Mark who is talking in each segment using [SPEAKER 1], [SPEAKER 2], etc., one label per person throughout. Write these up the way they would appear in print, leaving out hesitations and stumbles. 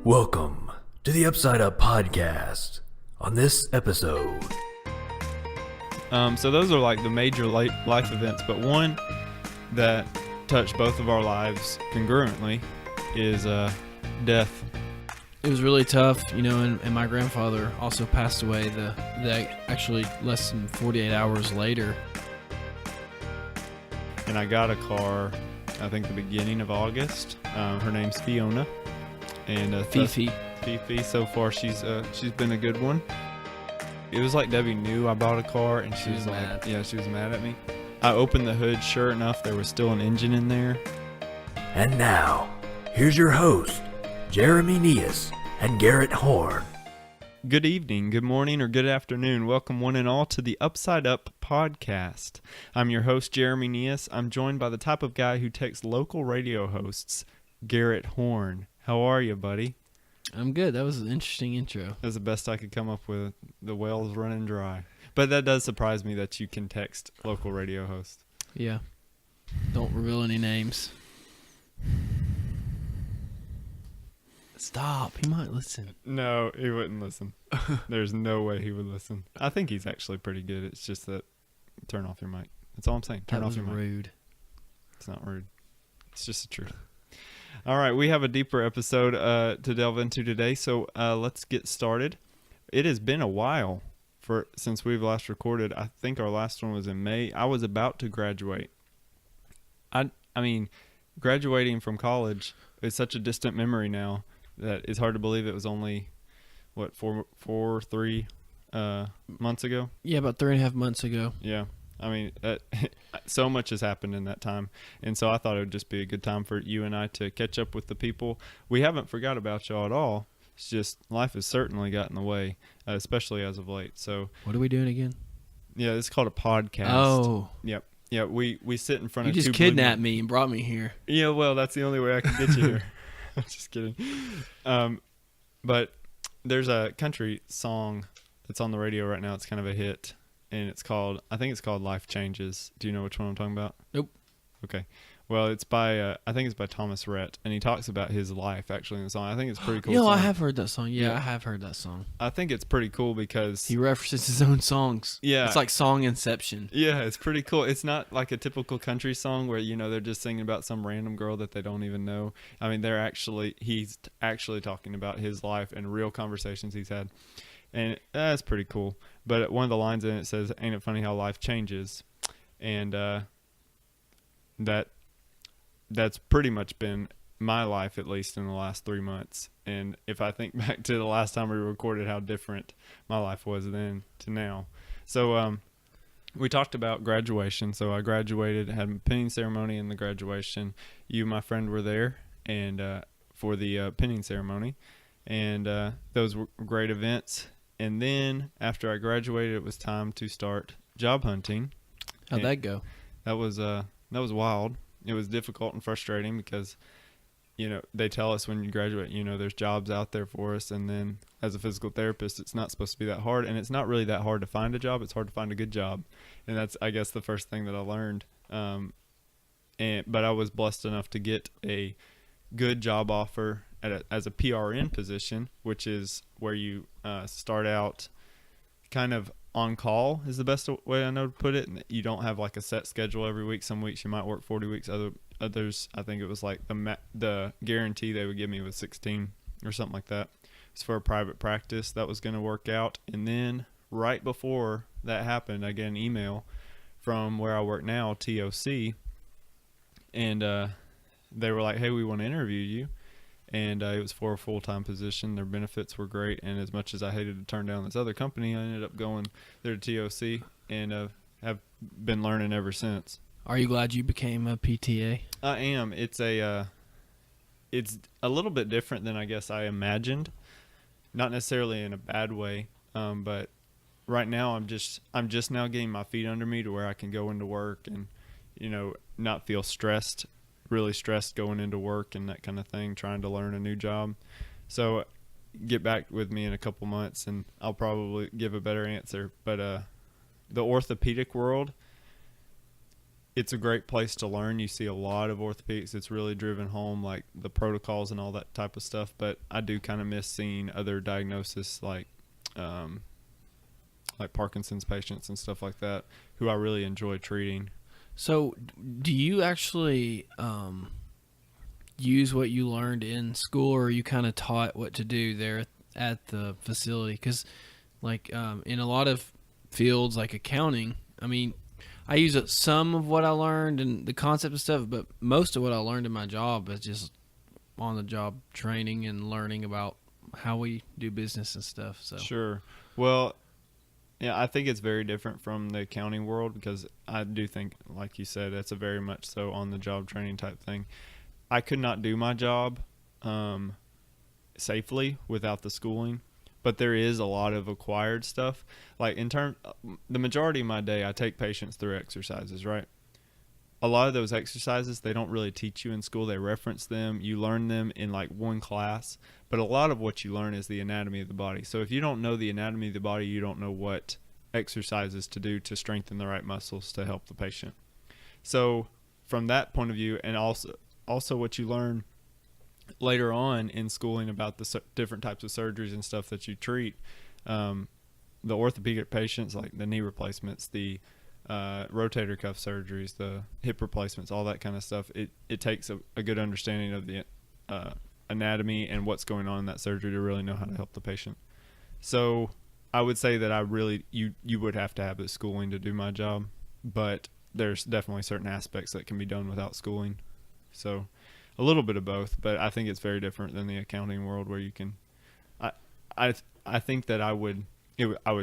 [SPEAKER 1] Welcome to the Upside Up Podcast. On this episode,
[SPEAKER 2] So those are like the major life events, but one that touched both of our lives congruently is death.
[SPEAKER 3] It was really tough, and my grandfather also passed away actually less than 48 hours later.
[SPEAKER 2] And I got a car, I think the beginning of August. Her name's Fiona. And
[SPEAKER 3] Fifi.
[SPEAKER 2] Fifi, so far she's been a good one. It was like Debbie knew I bought a car and she was like,
[SPEAKER 3] mad.
[SPEAKER 2] she was mad at me. I opened the hood, sure enough, there was still an engine in there.
[SPEAKER 1] and now, here's your host, Jeremy Neas and Garrett Horn.
[SPEAKER 2] Good evening, good morning, or good afternoon. Welcome one and all to the Upside Up Podcast. I'm your host, Jeremy Neas. I'm joined by the type of guy who takes local radio hosts, Garrett Horn. How are you, buddy?
[SPEAKER 3] I'm good. That was an interesting intro.
[SPEAKER 2] That's the best I could come up with. The well's running dry. But that does surprise me that you can text local radio hosts.
[SPEAKER 3] Yeah. Don't reveal any names. Stop. He might listen.
[SPEAKER 2] No, he wouldn't listen. There's no way he would listen. I think he's actually pretty good. It's just that turn off your mic. That's all I'm saying. Turn
[SPEAKER 3] That
[SPEAKER 2] off
[SPEAKER 3] was
[SPEAKER 2] your mic.
[SPEAKER 3] rude.
[SPEAKER 2] It's not rude. It's just the truth. All right, we have a deeper episode to delve into today, so let's get started. It has been a while since we've last recorded. I think our last one was in May. I was about to graduate. I mean, graduating from college is such a distant memory now that it's hard to believe it was only, 3 months ago?
[SPEAKER 3] Yeah, about 3.5 months ago.
[SPEAKER 2] Yeah. I mean, so much has happened in that time. And so I thought it would just be a good time for you and I to catch up with the people. We haven't forgot about y'all at all. It's just life has certainly gotten in the way, especially as of late. So,
[SPEAKER 3] What are we doing again?
[SPEAKER 2] yeah, it's called a podcast.
[SPEAKER 3] Oh.
[SPEAKER 2] Yep. Yeah, we sit in front
[SPEAKER 3] You
[SPEAKER 2] of
[SPEAKER 3] just
[SPEAKER 2] two
[SPEAKER 3] kidnapped me and brought me here.
[SPEAKER 2] Yeah, well, that's the only way I can get you here. I'm just kidding. But there's a country song that's on the radio right now. It's kind of a hit. And I think it's called Life Changes. Do you know which one I'm talking about?
[SPEAKER 3] Nope.
[SPEAKER 2] Okay. Well, it's by, I think it's by Thomas Rhett. And he talks about his life, actually, in the song. I think it's pretty cool.
[SPEAKER 3] I
[SPEAKER 2] song.
[SPEAKER 3] have heard that song. Yeah,
[SPEAKER 2] Yeah.
[SPEAKER 3] I have heard that song.
[SPEAKER 2] I think it's pretty cool because,
[SPEAKER 3] He references his own songs.
[SPEAKER 2] Yeah.
[SPEAKER 3] It's like song inception.
[SPEAKER 2] yeah, it's pretty cool. It's not like a typical country song where, they're just singing about some random girl that they don't even know. I mean, he's actually talking about his life and real conversations he's had. And that's pretty cool. But one of the lines in it says, "Ain't it funny how life changes?" And that's pretty much been my life, at least in the last 3 months. And if I think back to the last time we recorded, how different my life was then to now. So we talked about graduation. So I graduated, had a pinning ceremony and the graduation. You, my friend, were there and for the pinning ceremony. And those were great events. And then after I graduated, it was time to start job hunting.
[SPEAKER 3] How'd that go?
[SPEAKER 2] That was wild. It was difficult and frustrating because, they tell us when you graduate, there's jobs out there for us. And then as a physical therapist, it's not supposed to be that hard. And it's not really that hard to find a job. It's hard to find a good job. And that's, I guess, the first thing that I learned. But I was blessed enough to get a good job offer as a PRN position, which is where you start out kind of on call is the best way I know to put it. And you don't have like a set schedule every week. Some weeks you might work 40 weeks. Others, I think it was like the guarantee they would give me was 16 or something like that. It's for a private practice that was going to work out. And then right before that happened, I get an email from where I work now, TOC. And they were like, "Hey, we want to interview you." And it was for a full-time position. Their benefits were great. And as much as I hated to turn down this other company, I ended up going there to TOC and have been learning ever since.
[SPEAKER 3] Are you glad you became a PTA?
[SPEAKER 2] I am. It's a little bit different than I guess I imagined. Not necessarily in a bad way, but right now I'm just now getting my feet under me to where I can go into work and not feel really stressed going into work and that kind of thing, trying to learn a new job. So get back with me in a couple months and I'll probably give a better answer. But the orthopedic world it's a great place to learn. You see a lot of orthopedics. It's really driven home, like the protocols and all that type of stuff. But I do kind of miss seeing other diagnoses like Parkinson's patients and stuff like that, who I really enjoy treating.
[SPEAKER 3] So, do you actually use what you learned in school, or are you kind of taught what to do there at the facility? Because, like, in a lot of fields, like accounting, I mean, I use some of what I learned and the concept of stuff, but most of what I learned in my job is just on-the-job training and learning about how we do business and stuff. So
[SPEAKER 2] Sure. Well, yeah, I think it's very different from the accounting world, because I do think, like you said, it's a very much so on-the-job training type thing. I could not do my job safely without the schooling, but there is a lot of acquired stuff. Like the majority of my day, I take patients through exercises, right? A lot of those exercises, they don't really teach you in school. They reference them. You learn them in like one class, but a lot of what you learn is the anatomy of the body. So if you don't know the anatomy of the body, you don't know what exercises to do to strengthen the right muscles to help the patient. So from that point of view, and also what you learn later on in schooling about the different types of surgeries and stuff that you treat, the orthopedic patients, like the knee replacements, the rotator cuff surgeries, the hip replacements, all that kind of stuff. It takes a good understanding of the anatomy and what's going on in that surgery to really know how to help the patient. So I would say that you would have to have the schooling to do my job, but there's definitely certain aspects that can be done without schooling. So a little bit of both, but I think it's very different than the accounting world, where you can. I think that I would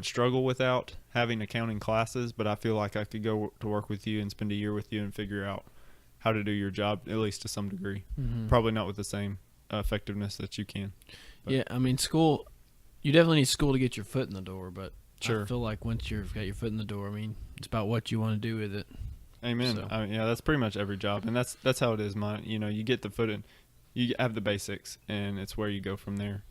[SPEAKER 2] struggle without having accounting classes, but I feel like I could go to work with you and spend a year with you and figure out how to do your job, at least to some degree.
[SPEAKER 3] Mm-hmm.
[SPEAKER 2] Probably not with the same effectiveness that you can. But.
[SPEAKER 3] Yeah, I mean, school, you definitely need school to get your foot in the door, but
[SPEAKER 2] Sure.
[SPEAKER 3] I feel like once you've got your foot in the door, I mean, it's about what you want to do with it.
[SPEAKER 2] Amen.
[SPEAKER 3] So.
[SPEAKER 2] Yeah, that's pretty much every job, and that's how it is. You get the foot in, you have the basics, and it's where you go from there.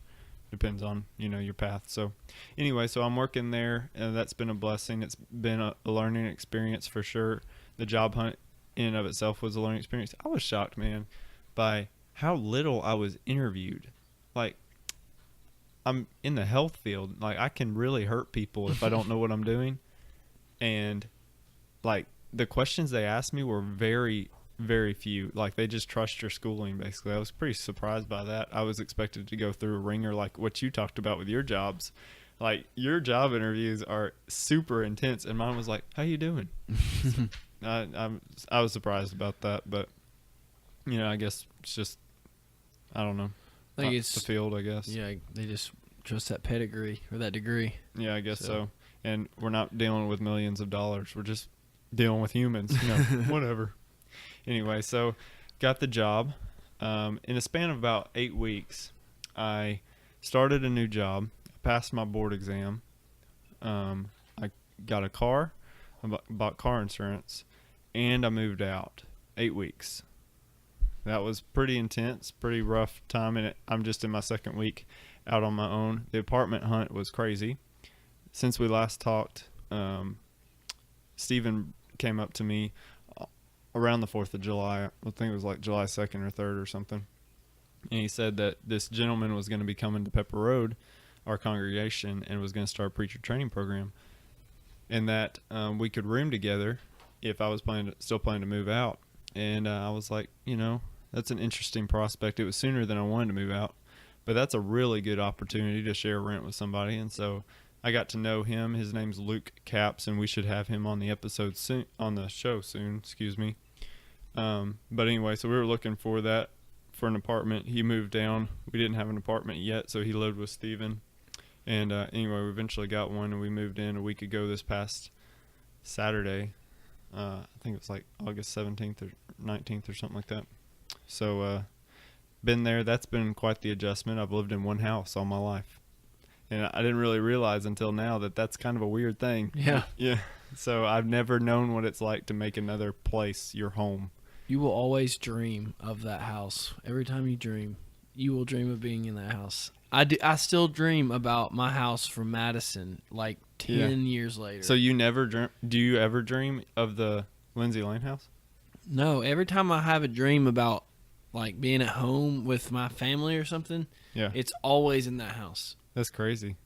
[SPEAKER 2] Depends on your path. So anyway, so I'm working there, and that's been a blessing. It's been a learning experience for sure. The job hunt in and of itself was a learning experience. I was shocked, man, by how little I was interviewed. Like, I'm in the health field. Like, I can really hurt people if I don't know what I'm doing. And like, the questions they asked me were very, very few. Like, they just trust your schooling, basically. I was pretty surprised by that. I was expected to go through a ringer like what you talked about with your jobs. Like, your job interviews are super intense, and mine was like, how you doing? I was surprised about that, but I guess it's just, I don't know.
[SPEAKER 3] I think
[SPEAKER 2] it's the field, I guess.
[SPEAKER 3] Yeah, they just trust that pedigree or that degree.
[SPEAKER 2] Yeah, I guess so. And we're not dealing with millions of dollars. We're just dealing with humans. Whatever. Anyway, so got the job. In a span of about 8 weeks, I started a new job, passed my board exam. I got a car, I bought car insurance, and I moved out. 8 weeks. That was pretty intense, pretty rough time, and I'm just in my second week out on my own. The apartment hunt was crazy. Since we last talked, Stephen came up to me around the 4th of July. I think it was like July 2nd or 3rd or something. And he said that this gentleman was going to be coming to Pepper Road, our congregation, and was going to start a preacher training program. And that we could room together if I was still planning to move out. And I was like, that's an interesting prospect. It was sooner than I wanted to move out. But that's a really good opportunity to share rent with somebody. And so I got to know him. His name's Luke Capps, and we should have him on the episode soon, on the show soon. Excuse me. But anyway, so we were looking for an apartment. He moved down. We didn't have an apartment yet, so he lived with Steven. And anyway, we eventually got one, and we moved in a week ago this past Saturday. I think it was like August 17th or 19th or something like that. So been there. That's been quite the adjustment. I've lived in one house all my life. And I didn't really realize until now that that's kind of a weird thing.
[SPEAKER 3] Yeah.
[SPEAKER 2] Yeah. So I've never known what it's like to make another place your home.
[SPEAKER 3] You will always dream of that house. Every time you dream, you will dream of being in that house. I still dream about my house from Madison like 10 years later.
[SPEAKER 2] So you never dream? Do you ever dream of the Lindsay Lane house?
[SPEAKER 3] No, every time I have a dream about like being at home with my family or something,
[SPEAKER 2] Yeah,
[SPEAKER 3] it's always in that house.
[SPEAKER 2] that's crazy.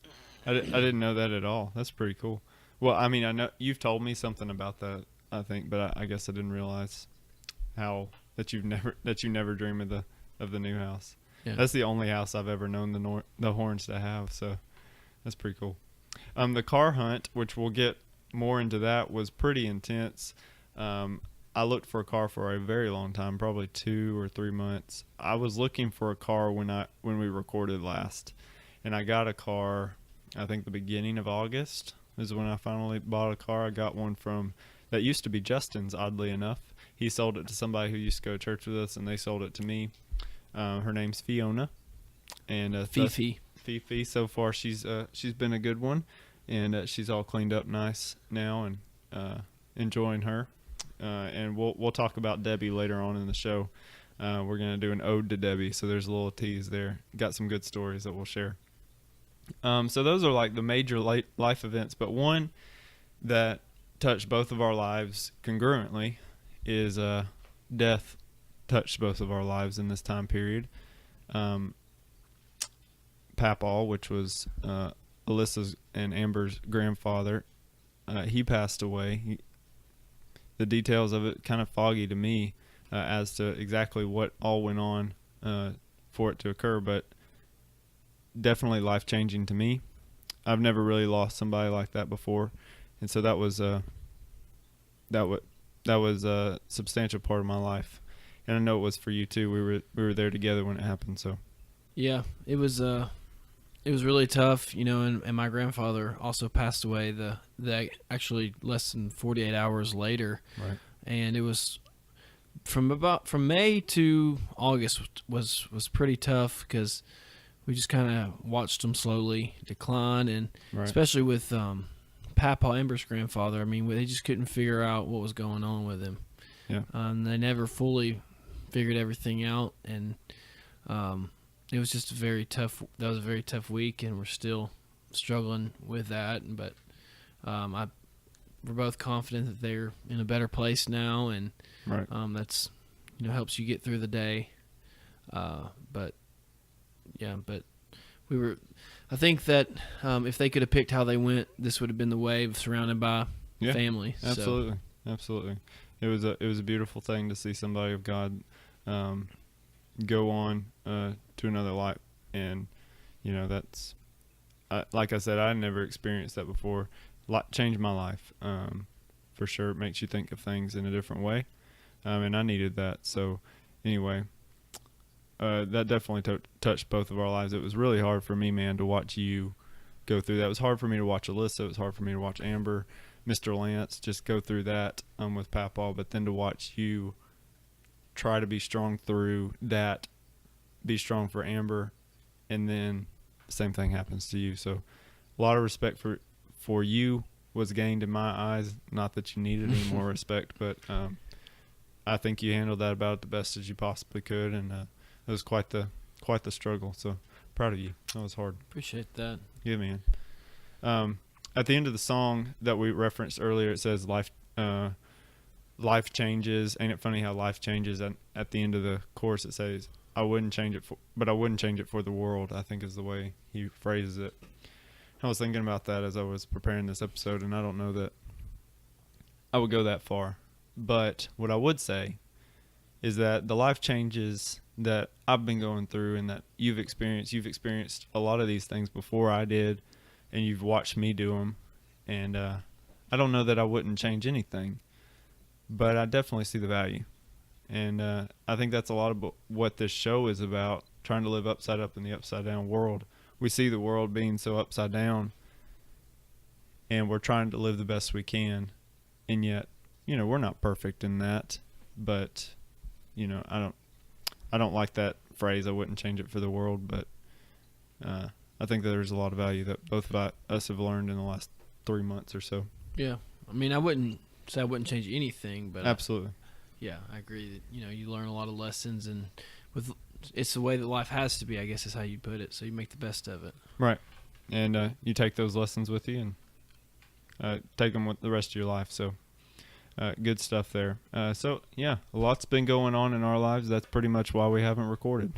[SPEAKER 2] I didn't know that at all. That's pretty cool. Well, I mean, I know you've told me something about that, I think, but I guess I didn't realize how that you never dream of the new house.
[SPEAKER 3] Yeah.
[SPEAKER 2] That's the only house I've ever known the Horns to have, so that's pretty cool. The car hunt, which we'll get more into that, was pretty intense. I looked for a car for a very long time, probably 2 or 3 months. I was looking for a car when we recorded last, and I got a car. I think the beginning of August is when I finally bought a car. I got one from that used to be Justin's, oddly enough. He sold it to somebody who used to go to church with us, and they sold it to me. Her name's Fiona, and
[SPEAKER 3] Fifi.
[SPEAKER 2] Fifi. So far, she's been a good one, and she's all cleaned up nice now, and enjoying her. And we'll talk about Debbie later on in the show. We're gonna do an ode to Debbie, so there's a little tease there. Got some good stories that we'll share. So those are like the major life events, but one that touched both of our lives congruently is death touched both of our lives in this time period. Papaw, which was Alyssa's and Amber's grandfather, he passed away. The details of it kind of foggy to me as to exactly what all went on for it to occur, but definitely life-changing to me. I've never really lost somebody like that before, and so that was a substantial part of my life, and I know it was for you too. We were there together when it happened. So
[SPEAKER 3] Yeah, it was really tough, and my grandfather also passed away the actually less than 48 hours later.
[SPEAKER 2] right,
[SPEAKER 3] And it was from May to August was pretty tough because we just kind of watched him slowly decline, and
[SPEAKER 2] right,
[SPEAKER 3] especially with Papaw, Amber's grandfather. I mean, they just couldn't figure out what was going on with him.
[SPEAKER 2] Yeah.
[SPEAKER 3] They never fully figured everything out, and it was just that was a very tough week, and we're still struggling with that. But we're both confident that they're in a better place now, and
[SPEAKER 2] right.
[SPEAKER 3] that's helps you get through the day. But I think that if they could have picked how they went, this would have been the wave surrounded by
[SPEAKER 2] Yeah,
[SPEAKER 3] family.
[SPEAKER 2] Absolutely, absolutely. It was a beautiful thing to see somebody of God go on to another life, and that's like I said, I never experienced that before. Changed my life for sure. It makes you think of things in a different way, and I needed that. So anyway, that definitely touched both of our lives. It was really hard for me, man, to watch you go through that. It was hard for me to watch Alyssa. It was hard for me to watch Amber, Mr. Lance, just go through that with Papaw, but then to watch you try to be strong through that, be strong for Amber, and then the same thing happens to you. So a lot of respect for you was gained in my eyes. Not that you needed any more respect, but I think you handled that about the best as you possibly could, and it was quite the struggle. So proud of you. That was hard.
[SPEAKER 3] Appreciate that.
[SPEAKER 2] Yeah, man. At the end of the song that we referenced earlier, it says life changes. Ain't it funny how life changes? And at the end of the chorus, it says, I wouldn't change it for the world, I think is the way he phrases it. I was thinking about that as I was preparing this episode, and I don't know that I would go that far. But what I would say is that the life changes that I've been going through and that you've experienced a lot of these things before I did, and you've watched me do them. And I don't know that I wouldn't change anything, but I definitely see the value. And I think that's a lot of what this show is about, trying to live upside up in the upside down world. We see the world being so upside down, and we're trying to live the best we can. And yet, we're not perfect in that, but I don't like that phrase. I wouldn't change it for the world, but I think that there's a lot of value that both of us have learned in the last 3 months or so.
[SPEAKER 3] Yeah. I mean, I wouldn't say I wouldn't change anything, but
[SPEAKER 2] Absolutely.
[SPEAKER 3] I agree that you learn a lot of lessons, and it's the way that life has to be, I guess is how you put it. So you make the best of it.
[SPEAKER 2] Right. And you take those lessons with you and take them with the rest of your life. So Good stuff there. So yeah, a lot's been going on in our lives. That's pretty much why we haven't recorded.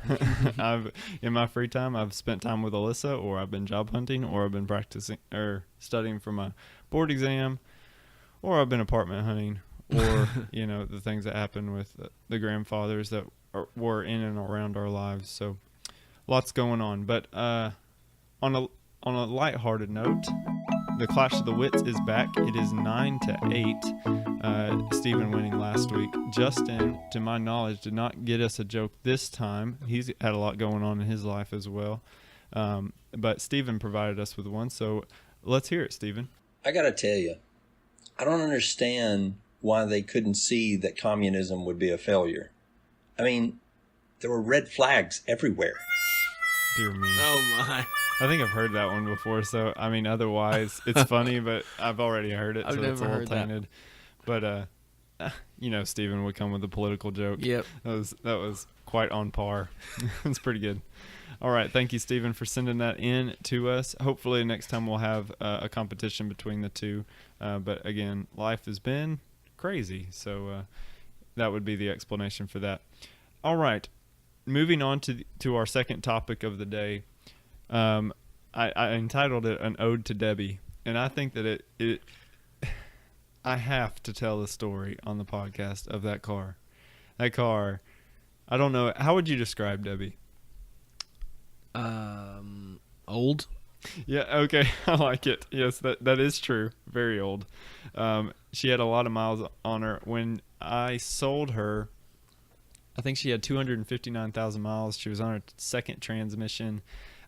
[SPEAKER 2] In my free time, I've spent time with Alyssa, or I've been job hunting, or I've been practicing or studying for my board exam, or I've been apartment hunting, or the things that happen with the grandfathers that were in and around our lives. So lots going on. But on a lighthearted note, the Clash of the Wits is back. It is 9-8. Stephen winning last week. Justin, to my knowledge, did not get us a joke this time. He's had a lot going on in his life as well. But Stephen provided us with one. So let's hear it, Stephen.
[SPEAKER 4] I got to tell you, I don't understand why they couldn't see that communism would be a failure. I mean, there were red flags everywhere.
[SPEAKER 2] Dear me.
[SPEAKER 3] Oh my!
[SPEAKER 2] I think I've heard that one before. So I mean, otherwise it's funny, but I've already heard it.
[SPEAKER 3] I've
[SPEAKER 2] so it's
[SPEAKER 3] never
[SPEAKER 2] a little
[SPEAKER 3] heard that.
[SPEAKER 2] tainted. But Stephen would come with a political joke.
[SPEAKER 3] Yep.
[SPEAKER 2] That was quite on par. It's pretty good. All right, thank you, Stephen, for sending that in to us. Hopefully next time we'll have a competition between the two. But again, life has been crazy, so that would be the explanation for that. All right, moving on to our second topic of the day. I entitled it "An Ode to Debbie," and I think that it I have to tell the story on the podcast of that car. That car, I don't know. How would you describe Debbie?
[SPEAKER 3] Old.
[SPEAKER 2] Yeah, okay. I like it. Yes, that is true. Very old. She had a lot of miles on her. When I sold her, I think she had 259,000 miles. She was on her second transmission.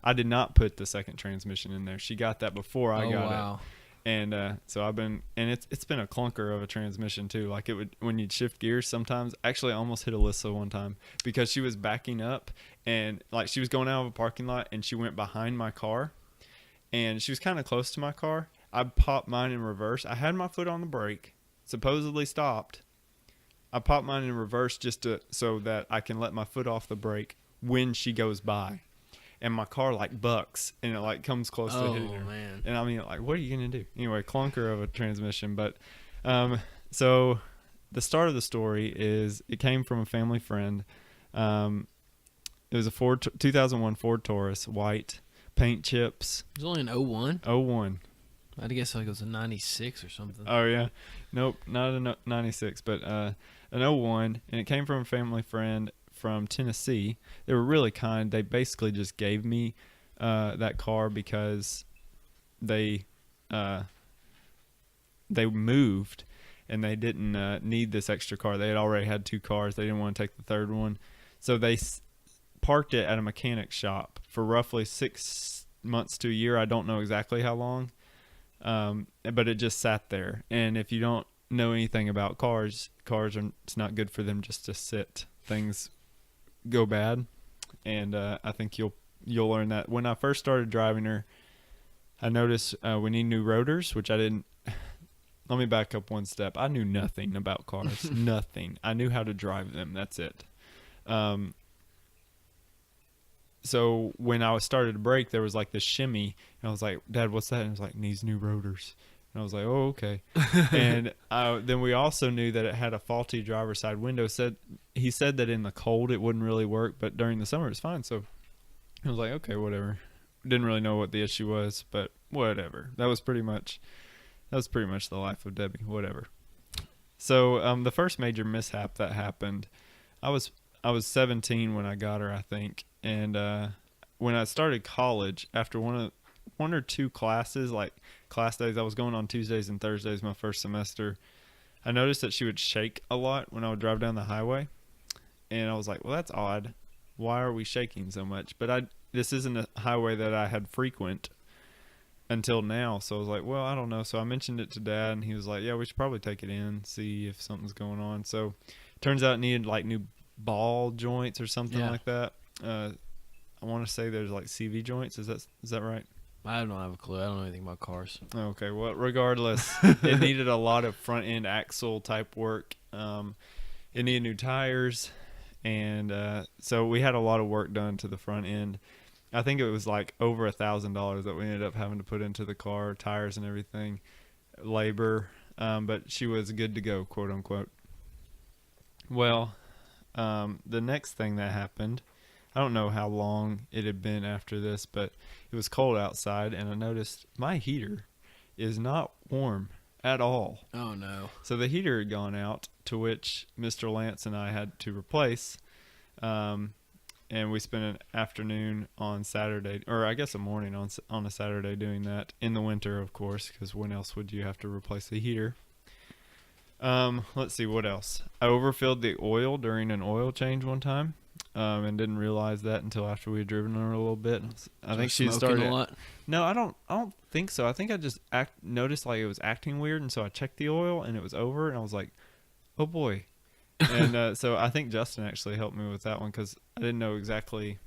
[SPEAKER 2] I did not put the second transmission in there. She got that before I got it. And so it's been a clunker of a transmission too. Like when you'd shift gears sometimes. Actually, I almost hit Alyssa one time because she was backing up and like she was going out of a parking lot and she went behind my car, and she was kind of close to my car. I popped mine in reverse. I had my foot on the brake, supposedly stopped. I popped mine in reverse just so that I can let my foot off the brake when she goes by. And my car like bucks and it like comes close to hitting her.
[SPEAKER 3] Man.
[SPEAKER 2] And I mean, like, what are you going to do? Anyway, clunker of a transmission. But so the start of the story is it came from a family friend. It was a 2001 Ford Taurus, white, paint chips.
[SPEAKER 3] It was only an 01?
[SPEAKER 2] 01.
[SPEAKER 3] I guess like it was a 96 or something.
[SPEAKER 2] Oh, yeah. Nope, not a 96, but an 01. And it came from a family friend from Tennessee. They were really kind. They basically just gave me that car because they moved and they didn't need this extra car. They had already had two cars. They didn't want to take the third one. So they parked it at a mechanic shop for roughly 6 months to a year. I don't know exactly how long, but it just sat there. And if you don't know anything about cars it's not good for them just to sit. Things go bad, and I think you'll learn that. When I first started driving her, I noticed we need new rotors, which I didn't. Let me back up one step. I knew nothing about cars. Nothing. I knew how to drive them. That's it. So when I started to brake, there was like this shimmy, and I was like, "Dad, what's that?" And he was like, "Needs new rotors." And I was like, "Oh, okay." And then we also knew that it had a faulty driver's side window. He said that in the cold it wouldn't really work, but during the summer it's fine. So I was like, "Okay, whatever." Didn't really know what the issue was, but whatever. That was pretty much the life of Debbie. Whatever. So the first major mishap that happened, I was 17 when I got her, I think, and when I started college, after one or two classes, like class days, I was going on Tuesdays and Thursdays my first semester. I noticed that she would shake a lot when I would drive down the highway, and I was like, well, that's odd. Why are we shaking so much? But this isn't a highway that I had frequent until now, so I was like, well, I don't know. So I mentioned it to Dad, and he was like, yeah, we should probably take it in, see if something's going on. So turns out it needed like new ball joints or something like that. I want to say there's like CV joints. Is that right?
[SPEAKER 3] I don't have a clue. I don't know anything about cars.
[SPEAKER 2] Okay, well, regardless, it needed a lot of front end axle type work. It needed new tires, and so we had a lot of work done to the front end. I think it was like over $1,000 that we ended up having to put into the car, tires and everything, labor. but she was good to go, quote unquote. Well, the next thing that happened, I don't know how long it had been after this, but it was cold outside, and I noticed my heater is not warm at all.
[SPEAKER 3] Oh no.
[SPEAKER 2] So the heater had gone out, to which Mr. Lance and I had to replace. And we spent an afternoon on Saturday, or I guess a morning on a Saturday doing that in the winter, of course, because when else would you have to replace the heater? Let's see, what else? I overfilled the oil during an oil change one time, and didn't realize that until after we had driven her a little bit. I think she
[SPEAKER 3] Smoking
[SPEAKER 2] started.
[SPEAKER 3] a lot.
[SPEAKER 2] No, I don't think so. I think I just noticed like it was acting weird, and so I checked the oil, and it was over, and I was like, oh boy. And so I think Justin actually helped me with that one because I didn't know exactly.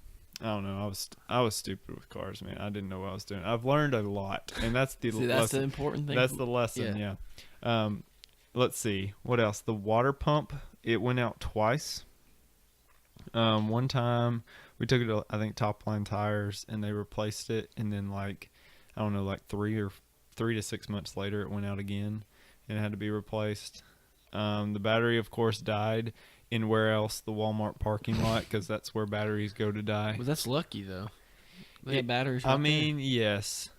[SPEAKER 2] I don't know. I was stupid with cars, man. I didn't know what I was doing. I've learned a lot, and that's the
[SPEAKER 3] See, that's the important thing.
[SPEAKER 2] That's the lesson. Yeah. Let's see what else. The water pump, it went out twice. One time we took it to, I think, Top Line Tires, and they replaced it, and then like I don't know, like 3 to 6 months later, it went out again, and it had to be replaced. The battery, of course, died in where else? The Walmart parking lot, because that's where batteries go to die.
[SPEAKER 3] Well, that's lucky though. They have batteries.
[SPEAKER 2] I
[SPEAKER 3] right
[SPEAKER 2] mean, yes.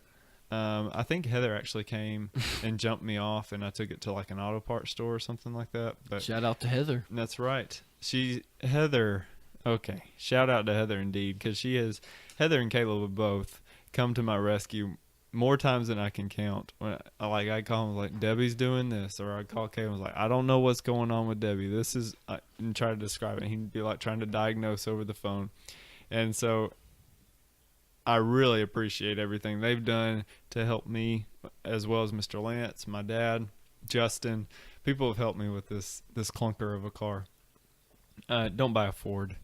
[SPEAKER 2] I think Heather actually came and jumped me off, and I took it to like an auto parts store or something like that.
[SPEAKER 3] there.
[SPEAKER 2] But
[SPEAKER 3] Shout out to Heather.
[SPEAKER 2] that's right. Heather. Okay, shout out to Heather indeed, because Heather and Caleb have both come to my rescue more times than I can count. When I call him like, Debbie's doing this, or I call Caleb, I was like, I don't know what's going on with Debbie. This is, and try to describe it. He'd be like trying to diagnose over the phone, and so I really appreciate everything they've done to help me, as well as Mr. Lance, my dad, Justin. People have helped me with this clunker of a car. Don't buy a Ford.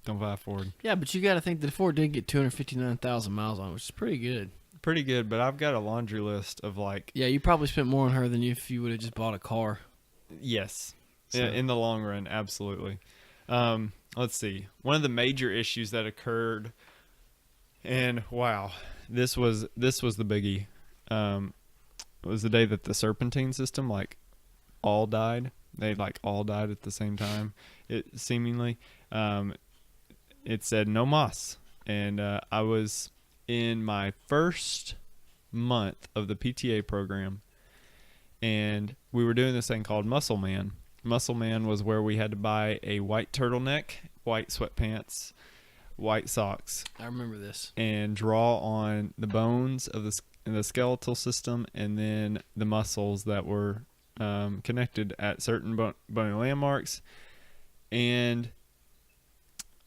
[SPEAKER 2] Don't buy a Ford.
[SPEAKER 3] Yeah, but you got to think that Ford did get 259,000 miles on it, which is pretty good.
[SPEAKER 2] Pretty good, but I've got a laundry list of like,
[SPEAKER 3] Yeah, you probably spent more on her than if you would have just bought a car.
[SPEAKER 2] yes,
[SPEAKER 3] So-
[SPEAKER 2] in the long run, absolutely. Let's see. One of the major issues that occurred, and wow, this was the biggie. It was the day that the serpentine system like all died. They like all died at the same time. It seemingly, it said no mas, and I was in my first month of the PTA program, and we were doing this thing called Muscle Man. Muscle Man was where we had to buy a white turtleneck, white sweatpants, white socks,
[SPEAKER 3] I remember this.
[SPEAKER 2] and draw on the bones of the skeletal system, and then the muscles that were connected at certain bony landmarks. And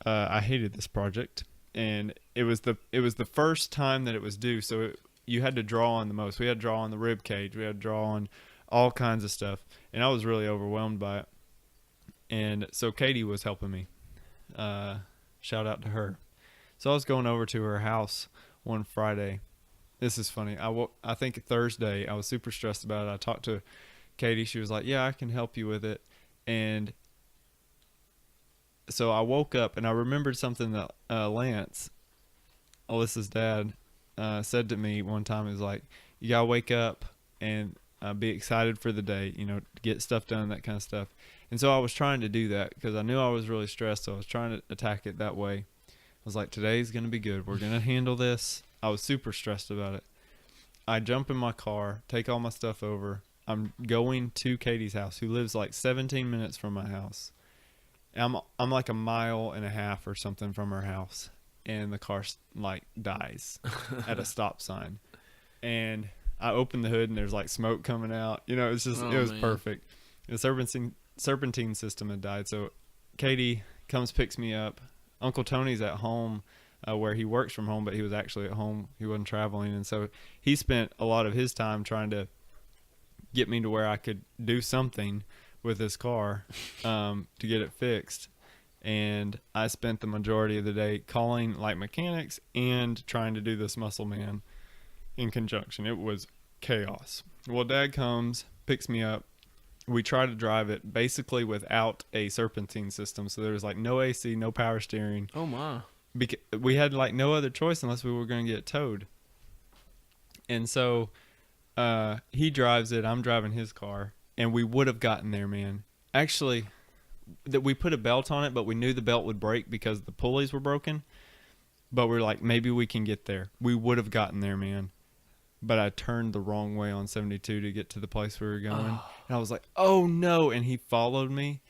[SPEAKER 2] I hated this project, and it was the first time that it was due, so you had to draw on the most. We had to draw on the rib cage, we had to draw on all kinds of stuff, and I was really overwhelmed by it. And so Katie was helping me. Shout out to her. So I was going over to her house one Friday. This is funny. I think Thursday I was super stressed about it. I talked to Katie. She was like, yeah, I can help you with it. And so I woke up and I remembered something that Lance, Alyssa's dad, said to me one time. He was like, you gotta wake up and be excited for the day, get stuff done, that kind of stuff. And so I was trying to do that because I knew I was really stressed, so I was trying to attack it that way. I was like, today's going to be good. We're going to handle this. I was super stressed about it. I jump in my car, take all my stuff over. I'm going to Katie's house, who lives like 17 minutes from my house. I'm like a mile and a half or something from her house, and the car like dies at a stop sign. And I open the hood and there's like smoke coming out. It's just, it was
[SPEAKER 3] man.
[SPEAKER 2] perfect. The serpentine system had died. So Katie comes, picks me up. Uncle Tony's at home, where he works from home, but he was actually at home. He wasn't traveling. And so he spent a lot of his time trying to get me to where I could do something with this car, to get it fixed. And I spent the majority of the day calling like mechanics and trying to do this Muscle Man in conjunction. It was chaos. Well, Dad comes, picks me up. We try to drive it basically without a serpentine system. So there was like no AC, no power steering.
[SPEAKER 3] Oh my.
[SPEAKER 2] We had like no other choice unless we were going to get towed. And so he drives it. I'm driving his car, and we would have gotten there, man. Actually, that we put a belt on it, but we knew the belt would break because the pulleys were broken. But we're like, maybe we can get there. We would have gotten there, man. But I turned the wrong way on 72 to get to the place we were going. And I was like, oh no. And he followed me,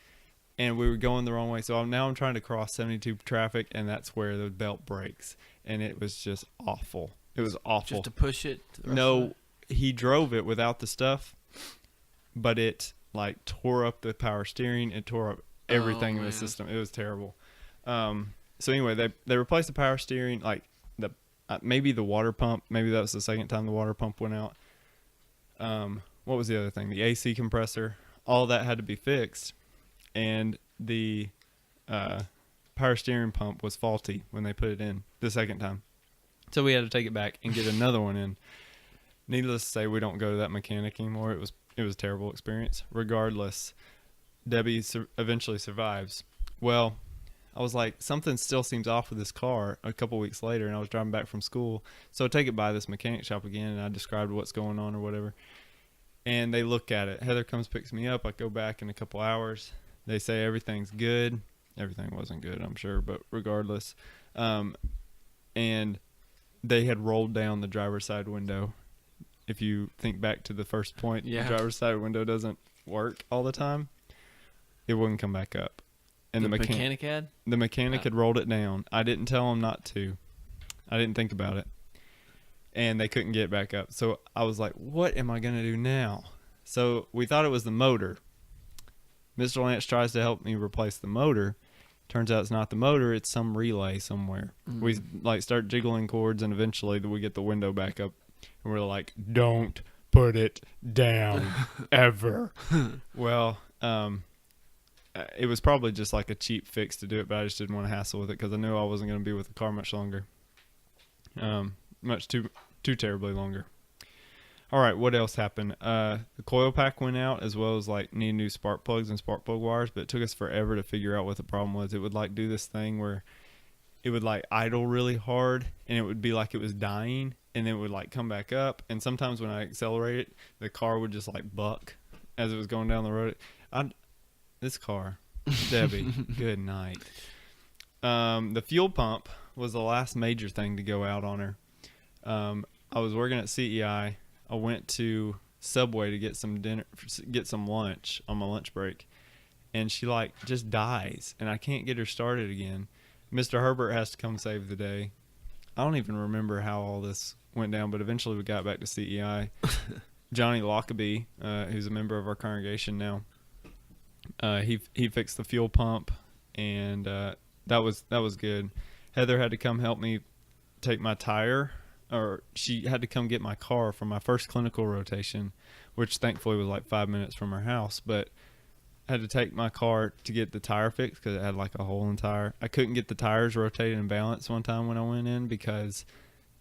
[SPEAKER 2] and we were going the wrong way. So now I'm trying to cross 72 traffic, and that's where the belt breaks. And it was just awful. It was awful.
[SPEAKER 3] Just to push it? To the rest of
[SPEAKER 2] No, he drove it without the stuff, but it like tore up the power steering. It tore up everything in the
[SPEAKER 3] man.
[SPEAKER 2] system. It was terrible. So anyway, they replaced the power steering, like the maybe the water pump. Maybe that was the second time the water pump went out. What was the other thing? The AC compressor. All that had to be fixed, and the power steering pump was faulty when they put it in the second time. So we had to take it back and get another one in. Needless to say, we don't go to that mechanic anymore. It was a terrible experience. Regardless, Debbie eventually survives. Well, I was like, something still seems off with this car a couple weeks later, and I was driving back from school. So I take it by this mechanic shop again, and I described what's going on or whatever. And they look at it. Heather comes, picks me up. I go back in a couple hours. They say everything's good. Everything wasn't good, I'm sure, but regardless. And they had rolled down the driver's side window. If you think back to the first point,
[SPEAKER 3] Yeah.
[SPEAKER 2] the driver's side window doesn't work all the time. It wouldn't come back up. And
[SPEAKER 3] the mechanic had?
[SPEAKER 2] the mechanic had rolled it down. I didn't tell him not to. I didn't think about it. And they couldn't get it back up. So I was like, what am I going to do now? So we thought it was the motor. Mr. Lance tries to help me replace the motor. Turns out it's not the motor. It's some relay somewhere. We like start jiggling cords, and eventually we get the window back up. And we're like, don't put it down ever. Well, it was probably just like a cheap fix to do it, but I just didn't want to hassle with it because I knew I wasn't going to be with the car much longer. Much too terribly longer. All right, what else happened? The coil pack went out, as well as like need new spark plugs and spark plug wires, but it took us forever to figure out what the problem was. It would like do this thing where it would like idle really hard, and it would be like it was dying, and then it would like come back up. And sometimes when I accelerate it, the car would just like buck as it was going down the road. This car, Debbie, good night. The fuel pump was the last major thing to go out on her. I was working at CEI. I went to Subway to get some dinner, get some lunch on my lunch break, and she like just dies, and I can't get her started again. Mr. Herbert has to come save the day. I don't even remember how all this went down, but eventually we got back to CEI. Johnny Lockaby, who's a member of our congregation now, he fixed the fuel pump, and that was good. Heather had to come help me take my tire, or she had to come get my car from my first clinical rotation, which thankfully was like 5 minutes from her house, but I had to take my car to get the tire fixed because it had like a hole in the tire. I couldn't get the tires rotated and balanced one time when I went in because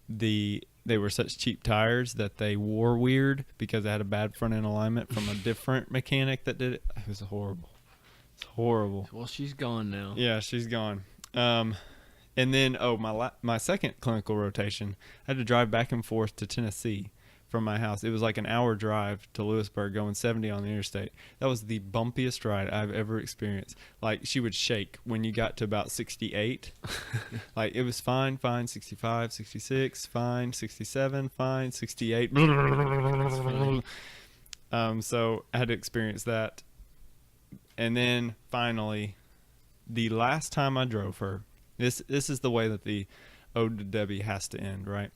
[SPEAKER 2] they were such cheap tires that they wore weird because I had a bad front end alignment from a different mechanic that did it. It was horrible. It's horrible.
[SPEAKER 3] Well, she's gone now.
[SPEAKER 2] Yeah, she's gone. And then, my second clinical rotation, I had to drive back and forth to Tennessee from my house. It was like an hour drive to Lewisburg going 70 on the interstate. That was the bumpiest ride I've ever experienced. Like, she would shake when you got to about 68. Like, it was fine, 65, 66, fine, 67, fine, 68. So I had to experience that. And then finally, the last time I drove her, this is the way that the Ode to Debbie has to end, right?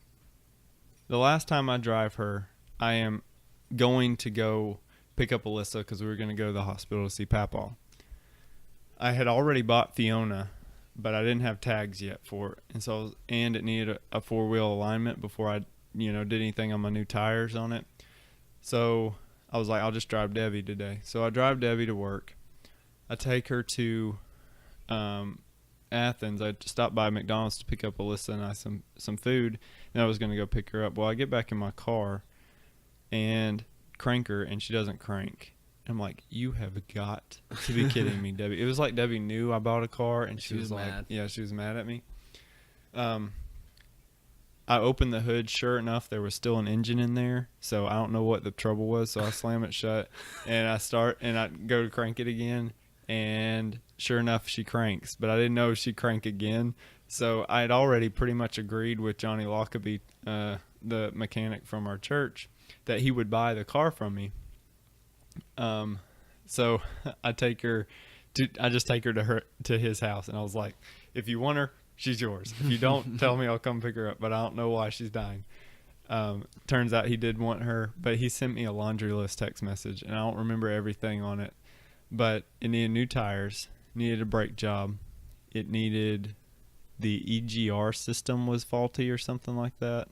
[SPEAKER 2] The last time I drive her, I am going to go pick up Alyssa because we were going to go to the hospital to see Papaw. I had already bought Fiona, but I didn't have tags yet for it, and it needed a four-wheel alignment before I did anything on my new tires on it. So I was like, I'll just drive Debbie today. So I drive Debbie to work. I take her to Athens. I stopped by McDonald's to pick up Alyssa and I some food, and I was going to go pick her up. Well, I get back in my car and crank her, and she doesn't crank. I'm like, you have got to be kidding me, Debbie. It was like Debbie knew I bought a car, and she was like,
[SPEAKER 3] mad.
[SPEAKER 2] yeah, she was mad at me. I opened the hood. Sure enough, there was still an engine in there. So I don't know what the trouble was. So I slam it shut, and I go to crank it again. And sure enough, she cranks. But I didn't know she'd crank again. So I had already pretty much agreed with Johnny Lockaby, the mechanic from our church, that he would buy the car from me. So I just take her to his house, and I was like, if you want her, she's yours. If you don't, tell me, I'll come pick her up. But I don't know why she's dying. Turns out he did want her, but he sent me a laundry list text message, and I don't remember everything on it. But it needed new tires, needed a brake job, it needed the EGR system was faulty or something like that.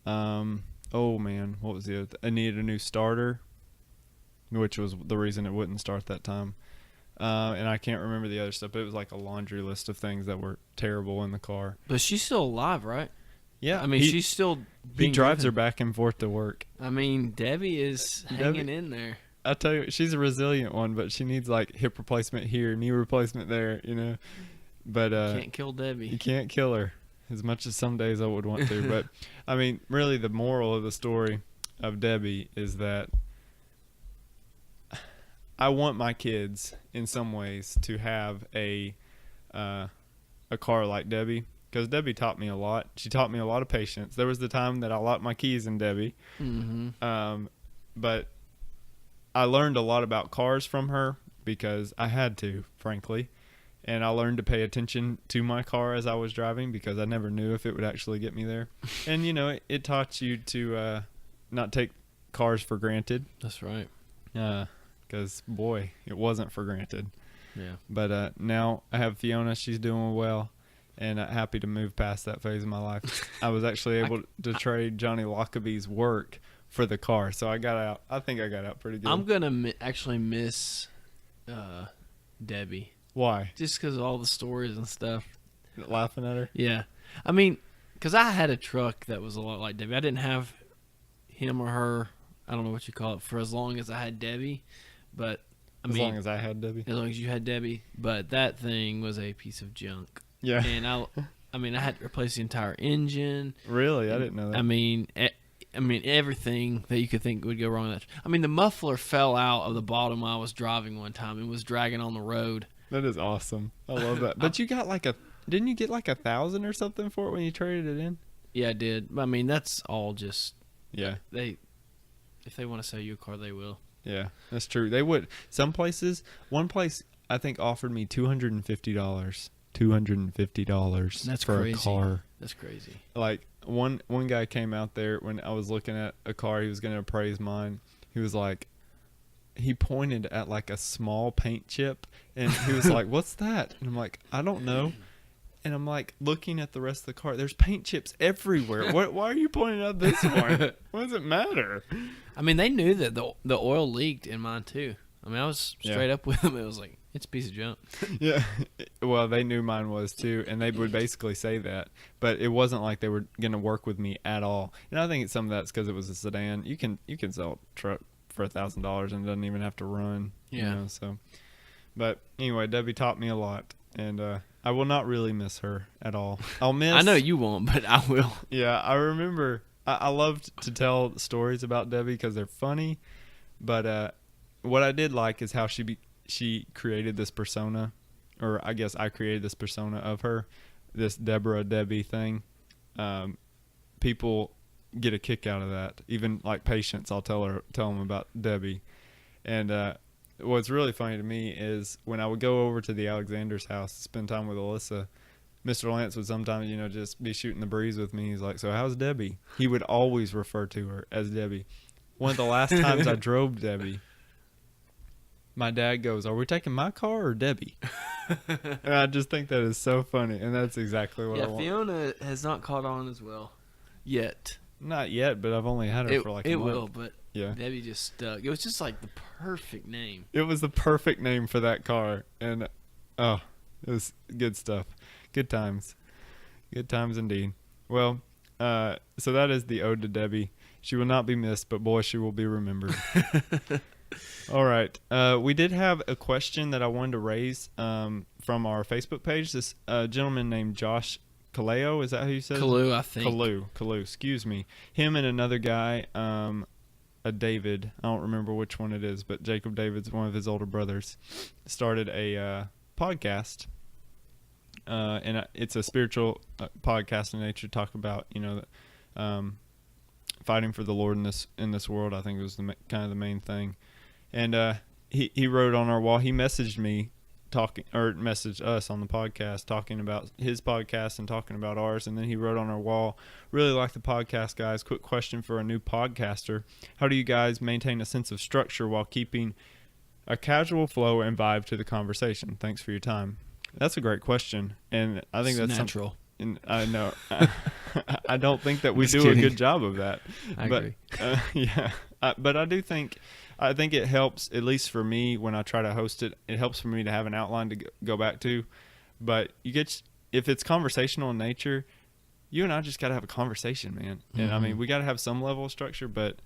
[SPEAKER 2] Oh man, what was the other? I needed a new starter, which was the reason it wouldn't start that time. And I can't remember the other stuff, but it was like a laundry list of things that were terrible in the car.
[SPEAKER 3] But she's still alive, right?
[SPEAKER 2] Yeah,
[SPEAKER 3] I mean, she's still
[SPEAKER 2] he
[SPEAKER 3] being
[SPEAKER 2] drives her
[SPEAKER 3] driven.
[SPEAKER 2] back and forth to work.
[SPEAKER 3] I mean, Debbie is hanging in there.
[SPEAKER 2] I tell you, she's a resilient one, but she needs like hip replacement here, knee replacement there, you know. But
[SPEAKER 3] Can't kill Debbie.
[SPEAKER 2] you can't kill her, as much as some days I would want to. But I mean, really, the moral of the story of Debbie is that I want my kids, in some ways, to have a car like Debbie, because Debbie taught me a lot. She taught me a lot of patience. There was the time that I locked my keys in Debbie, but I learned a lot about cars from her because I had to, frankly. And I learned to pay attention to my car as I was driving because I never knew if it would actually get me there. And, you know, it taught you to not take cars for granted.
[SPEAKER 3] That's right.
[SPEAKER 2] Because, boy, it wasn't for granted.
[SPEAKER 3] Yeah.
[SPEAKER 2] But now I have Fiona. She's doing well. And happy to move past that phase of my life. I was actually able to trade Johnny Lockaby's work for the car. So I got out. I think I got out pretty good.
[SPEAKER 3] I'm going to actually miss Debbie.
[SPEAKER 2] Why?
[SPEAKER 3] Just because of all the stories and stuff.
[SPEAKER 2] Laughing at her?
[SPEAKER 3] Yeah. I mean, because I had a truck that was a lot like Debbie. I didn't have him or her, I don't know what you call it, for as long as I had Debbie. But,
[SPEAKER 2] As long as I had Debbie?
[SPEAKER 3] As long as you had Debbie. But that thing was a piece of junk.
[SPEAKER 2] Yeah.
[SPEAKER 3] And I had to replace the entire engine.
[SPEAKER 2] Really? I didn't know that.
[SPEAKER 3] I mean, everything that you could think would go wrong with that. I mean, the muffler fell out of the bottom while I was driving one time and was dragging on the road.
[SPEAKER 2] That is awesome. I love that. But you got didn't you get like 1,000 or something for it when you traded it in?
[SPEAKER 3] Yeah, I did. I mean, that's all just,
[SPEAKER 2] Yeah.
[SPEAKER 3] if they want to sell you a car, they will.
[SPEAKER 2] Yeah, that's true. They would. One place I think offered me $250. $250
[SPEAKER 3] That's
[SPEAKER 2] for
[SPEAKER 3] crazy.
[SPEAKER 2] a car.
[SPEAKER 3] That's crazy.
[SPEAKER 2] Like one guy came out there when I was looking at a car. He was going to appraise mine. He was like, he pointed at like a small paint chip and he was like, what's that? And I'm like, I don't know. And I'm like looking at the rest of the car. There's paint chips everywhere. Why are you pointing out this one? What does it matter?
[SPEAKER 3] I mean, they knew that the oil leaked in mine too. I mean, I was straight up with them. It was like, it's a piece of junk.
[SPEAKER 2] Yeah. Well, they knew mine was too, and they would basically say that. But it wasn't like they were going to work with me at all. And I think some of that's because it was a sedan. You can sell a truck for $1,000 and it doesn't even have to run.
[SPEAKER 3] Yeah.
[SPEAKER 2] You know, so. But anyway, Debbie taught me a lot, and I will not really miss her at all. I'll miss.
[SPEAKER 3] I know you won't, but I will.
[SPEAKER 2] Yeah, I remember. I loved to tell stories about Debbie because they're funny. But what I did like is how she created this persona, or I guess I created this persona of her, this Debbie thing. People get a kick out of that. Even like patients, I'll tell them about Debbie. And what's really funny to me is when I would go over to the Alexander's house to spend time with Alyssa, Mr. Lance would sometimes, just be shooting the breeze with me. He's like, so how's Debbie? He would always refer to her as Debbie. One of the last times I drove Debbie, my dad goes, are we taking my car or Debbie? And I just think that is so funny. And that's exactly what I want.
[SPEAKER 3] Fiona has not caught on as well yet.
[SPEAKER 2] Not yet, but I've only had her for like a month.
[SPEAKER 3] It will, but
[SPEAKER 2] Yeah.
[SPEAKER 3] Debbie just stuck. It was just like the perfect name.
[SPEAKER 2] It was the perfect name for that car. And, it was good stuff. Good times. Good times indeed. Well, so that is the ode to Debbie. She will not be missed, but boy, she will be remembered. All right. We did have a question that I wanted to raise from our Facebook page. This gentleman named Josh Kaleo, is that how you said it?
[SPEAKER 3] Kalu, I think.
[SPEAKER 2] Kalu, excuse me. Him and another guy, a David, I don't remember which one it is, but Jacob David's one of his older brothers, started a podcast, and it's a spiritual podcast in nature, talk about, fighting for the Lord in this world. I think it was kind of the main thing. And he wrote on our wall, he messaged me, messaged us on the podcast talking about his podcast and talking about ours, and then he wrote on our wall, really like the podcast, guys. Quick question for a new podcaster: how do you guys maintain a sense of structure while keeping a casual flow and vibe to the conversation? Thanks for your time. That's a great question, and I think that's
[SPEAKER 3] natural.
[SPEAKER 2] And I know I don't think that we
[SPEAKER 3] Just
[SPEAKER 2] do
[SPEAKER 3] kidding.
[SPEAKER 2] a good job of that.
[SPEAKER 3] I
[SPEAKER 2] but,
[SPEAKER 3] agree.
[SPEAKER 2] Yeah, but I do think. I think it helps, at least for me, when I try to host it. It helps for me to have an outline to go back to. But if it's conversational in nature, you and I just got to have a conversation, man. And I mean, we got to have some level of structure, but